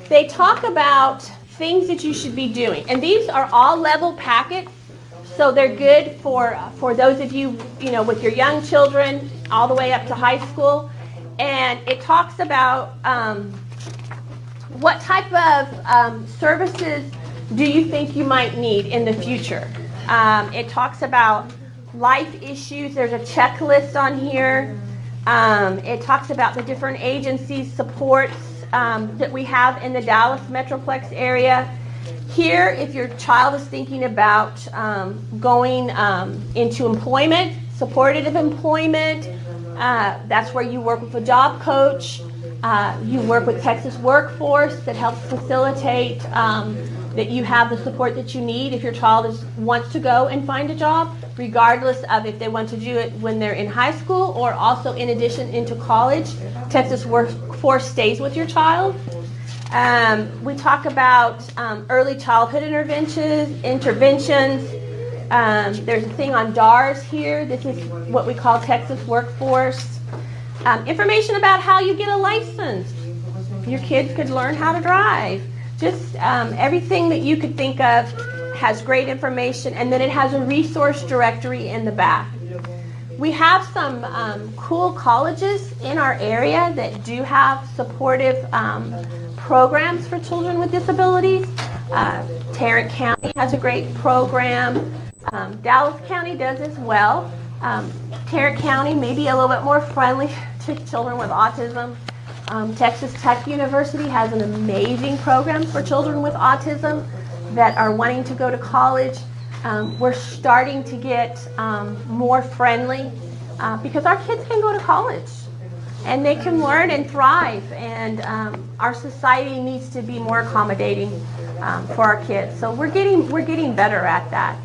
They talk about things that you should be doing. And these are all level packets, so they're good for those of you, with your young children all the way up to high school. And it talks about what type of services do you think you might need in the future. It talks about life issues. There's a checklist on here. It talks about the different agencies, supports that we have in the Dallas Metroplex area. Here, if your child is thinking about going into employment, supportive employment, that's where you work with a job coach. You work with Texas Workforce that helps facilitate that you have the support that you need if your child wants to go and find a job, regardless of if they want to do it when they're in high school or also in addition into college. Texas Workforce stays with your child. We talk about early childhood interventions. There's a thing on DARS here. This is what we call Texas Workforce. Information about how you get a license. Your kids could learn how to drive. Just everything that you could think of has great information, and then it has a resource directory in the back. We have some cool colleges in our area that do have supportive programs for children with disabilities. Tarrant County has a great program. Dallas County does as well. Tarrant County may be a little bit more friendly to children with autism. Texas Tech University has an amazing program for children with autism that are wanting to go to college. We're starting to get more friendly because our kids can go to college and they can learn and thrive, and our society needs to be more accommodating for our kids. So we're getting better at that.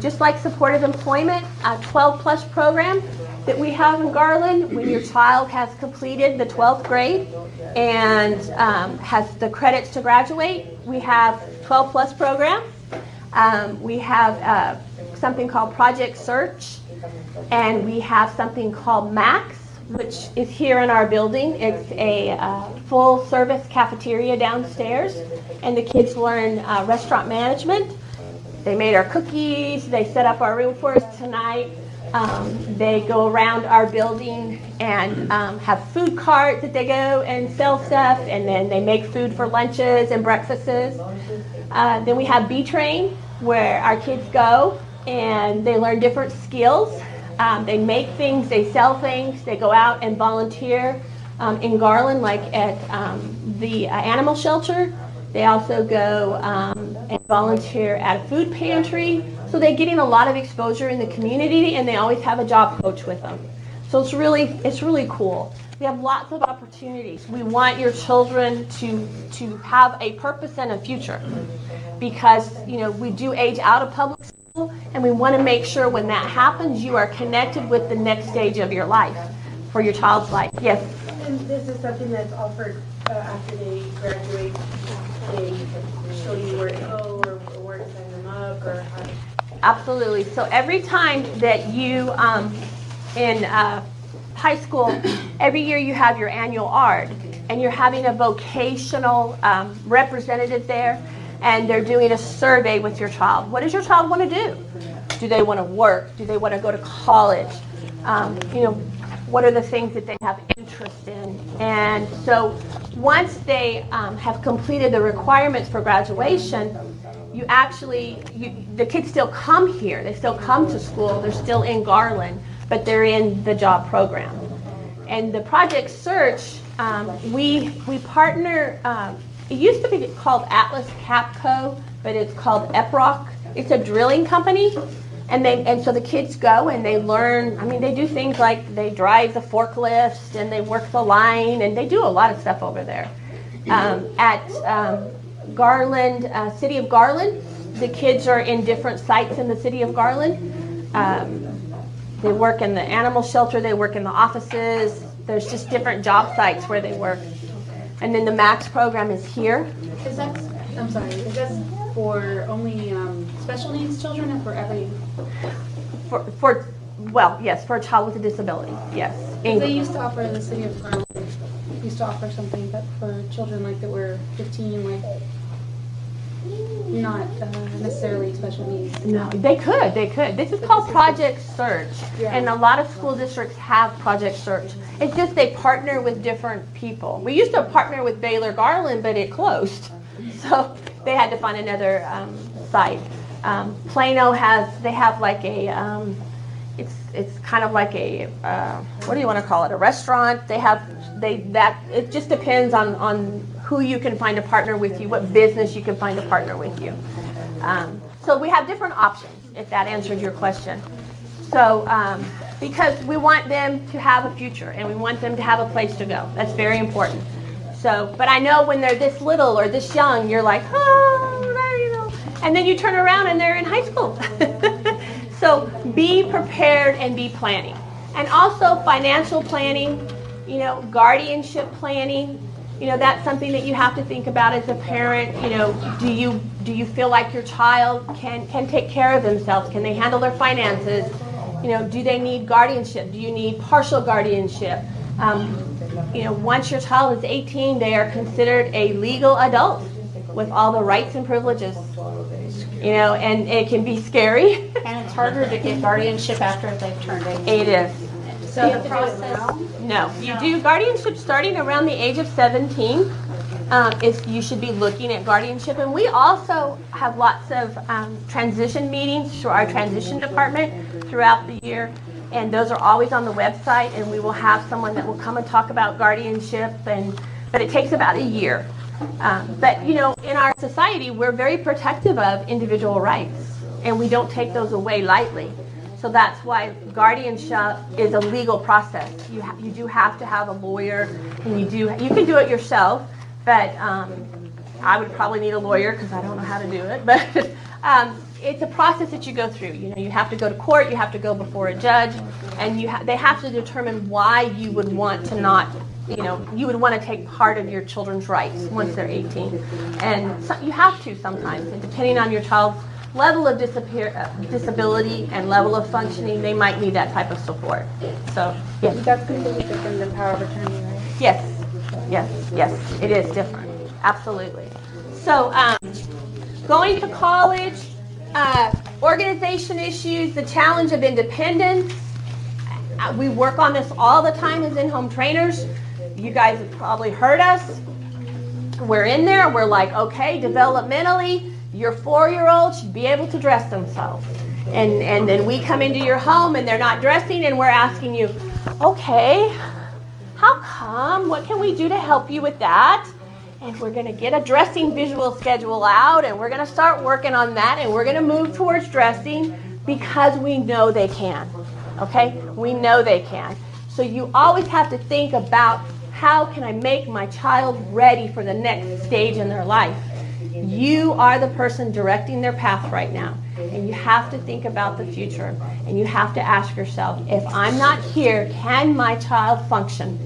Just like supportive employment, a 12-plus program that we have in Garland, when your child has completed the 12th grade and has the credits to graduate, we have 12-plus programs. We have something called Project Search, and we have something called MAX, which is here in our building. It's a full-service cafeteria downstairs, and the kids learn restaurant management. They made our cookies. They set up our room for us tonight. They go around our building and have food carts that they go and sell stuff, and then they make food for lunches and breakfasts. Then we have B-Train, where our kids go and they learn different skills. They make things, they sell things, they go out and volunteer in Garland, like at the animal shelter. They also go and volunteer at a food pantry. So they're getting a lot of exposure in the community, and they always have a job coach with them. So it's really cool. We have lots of opportunities. We want your children to have a purpose and a future, because we do age out of public school, and we want to make sure when that happens, you are connected with the next stage of your life, for your child's life. Yes? And this is something that's offered after they graduate. They show you where to go or where to sign them up or how to... Absolutely. So every time that you, in high school, every year you have your annual ARD, and you're having a vocational representative there, and they're doing a survey with your child. What does your child want to do? Do they want to work? Do they want to go to college? what are the things that they have interest in. And so once they have completed the requirements for graduation, the kids still come here. They still come to school. They're still in Garland, but they're in the job program. And the project search, we partner, it used to be called Atlas Capco, but it's called EPROC. It's a drilling company. And so the kids go and they learn, they do things like they drive the forklifts and they work the line and they do a lot of stuff over there. At Garland, City of Garland, the kids are in different sites in the City of Garland. They work in the animal shelter, they work in the offices. There's just different job sites where they work. And then the MAX program is here. Is that for only special needs children or for every? Yes, for a child with a disability, yes. They used to offer, the City of Garland used to offer something, but for children like that were 15 with not necessarily special needs. No, they could. This is called Project Search, and a lot of school districts have Project Search. It's just they partner with different people. We used to partner with Baylor Garland, but it closed, so they had to find another site. Plano they have like a, it's kind of like a, what do you want to call it? A restaurant. It just depends on who you can find to partner with you, what business you can find to partner with you. So we have different options, if that answered your question. So, because we want them to have a future and we want them to have a place to go. That's very important. So, but I know when they're this little or this young, you're like, and then you turn around and they're in high school. So be prepared and be planning. And also financial planning, guardianship planning. That's something that you have to think about as a parent. Do you feel like your child can take care of themselves? Can they handle their finances? Do they need guardianship? Do you need partial guardianship? Once your child is 18, they are considered a legal adult with all the rights and privileges. And it can be scary. And it's harder to get guardianship after they've turned 18. It is. So the process. No, you do guardianship starting around the age of 17. You should be looking at guardianship. And we also have lots of transition meetings through our transition department throughout the year. And those are always on the website. And we will have someone that will come and talk about guardianship. But it takes about a year. But in our society, we're very protective of individual rights. And we don't take those away lightly. So that's why guardianship is a legal process. You do have to have a lawyer, and you can do it yourself, but I would probably need a lawyer because I don't know how to do it. But it's a process that you go through. You have to go to court, you have to go before a judge, and they have to determine why you would want to not. You would want to take part of your children's rights once they're 18, and so you have to sometimes, and depending on your child's level of disability and level of functioning, they might need that type of support. So, yes. That's completely different than power of attorney, right? Yes, it is different. Absolutely. So, going to college, organization issues, the challenge of independence. We work on this all the time as in-home trainers. You guys have probably heard us. We're in there. We're like, okay, developmentally, your 4-year-old should be able to dress themselves. And then we come into your home and they're not dressing and we're asking you, okay, how come? What can we do to help you with that? And we're going to get a dressing visual schedule out and we're going to start working on that and we're going to move towards dressing because we know they can. Okay? We know they can. So you always have to think about how can I make my child ready for the next stage in their life. You are the person directing their path right now. And you have to think about the future. And you have to ask yourself, if I'm not here, can my child function?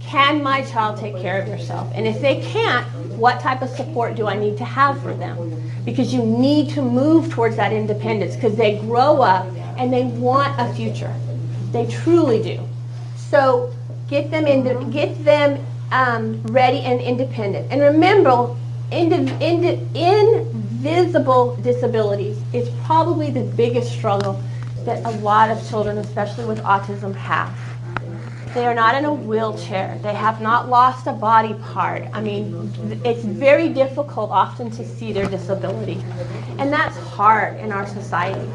Can my child take care of herself? And if they can't, what type of support do I need to have for them? Because you need to move towards that independence because they grow up and they want a future. They truly do. So get them ready and independent. And remember, invisible disabilities is probably the biggest struggle that a lot of children, especially with autism, have. They are not in a wheelchair. They have not lost a body part. I mean, it's very difficult often to see their disability. And that's hard in our society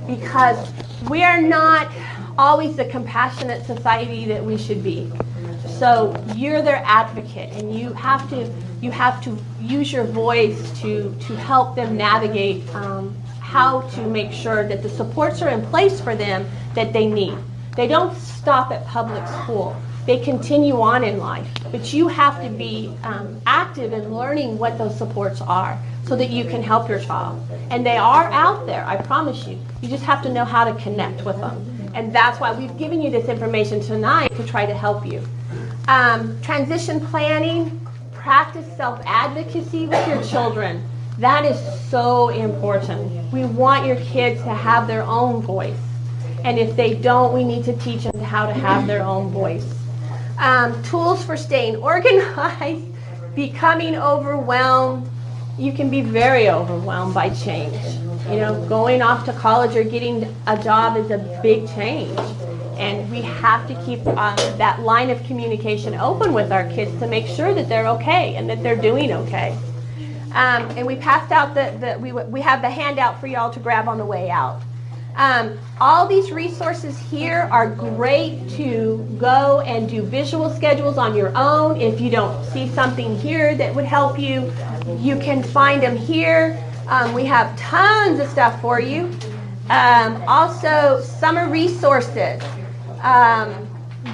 because we are not always the compassionate society that we should be. So you're their advocate, and you have to use your voice to help them navigate how to make sure that the supports are in place for them that they need. They don't stop at public school. They continue on in life. But you have to be active in learning what those supports are so that you can help your child. And they are out there, I promise you. You just have to know how to connect with them. And that's why we've given you this information tonight to try to help you. Transition planning, practice self-advocacy with your children. That is so important. We want your kids to have their own voice. And if they don't, we need to teach them how to have their own voice. Tools for staying organized, becoming overwhelmed. You can be very overwhelmed by change. You know, going off to college or getting a job is a big change. And we have to keep that line of communication open with our kids to make sure that they're okay and that they're doing okay. And we passed out we have the handout for y'all to grab on the way out. All these resources here are great to go and do visual schedules on your own. If you don't see something here that would help you, you can find them here. We have tons of stuff for you. Also, summer resources.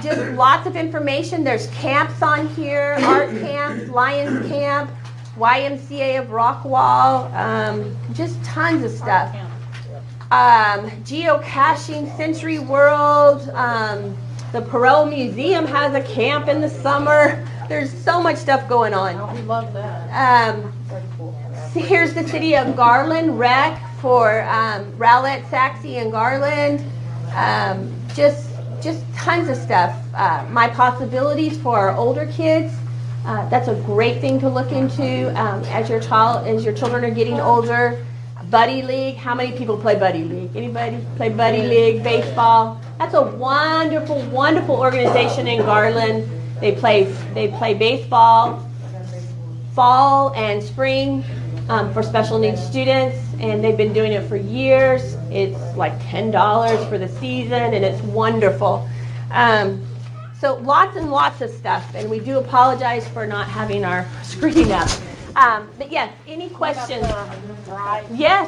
Just lots of information. There's camps on here, art camps, Lions Camp, YMCA of Rockwall, just tons of stuff. Geocaching, Century World, the Perot Museum has a camp in the summer. There's so much stuff going on. We love that. Here's the city of Garland Rec for Rowlett, Saxe, and Garland. Just tons of stuff. My possibilities for our older kids. That's a great thing to look into as your children are getting older. Buddy League. How many people play Buddy League? Anybody play Buddy League? Baseball. That's a wonderful, wonderful organization in Garland. They play baseball, fall and spring for special needs students, and they've been doing it for years. It's like $10 for the season, and it's wonderful. So lots and lots of stuff, and we do apologize for not having our screen up. But yes, any questions? Yes.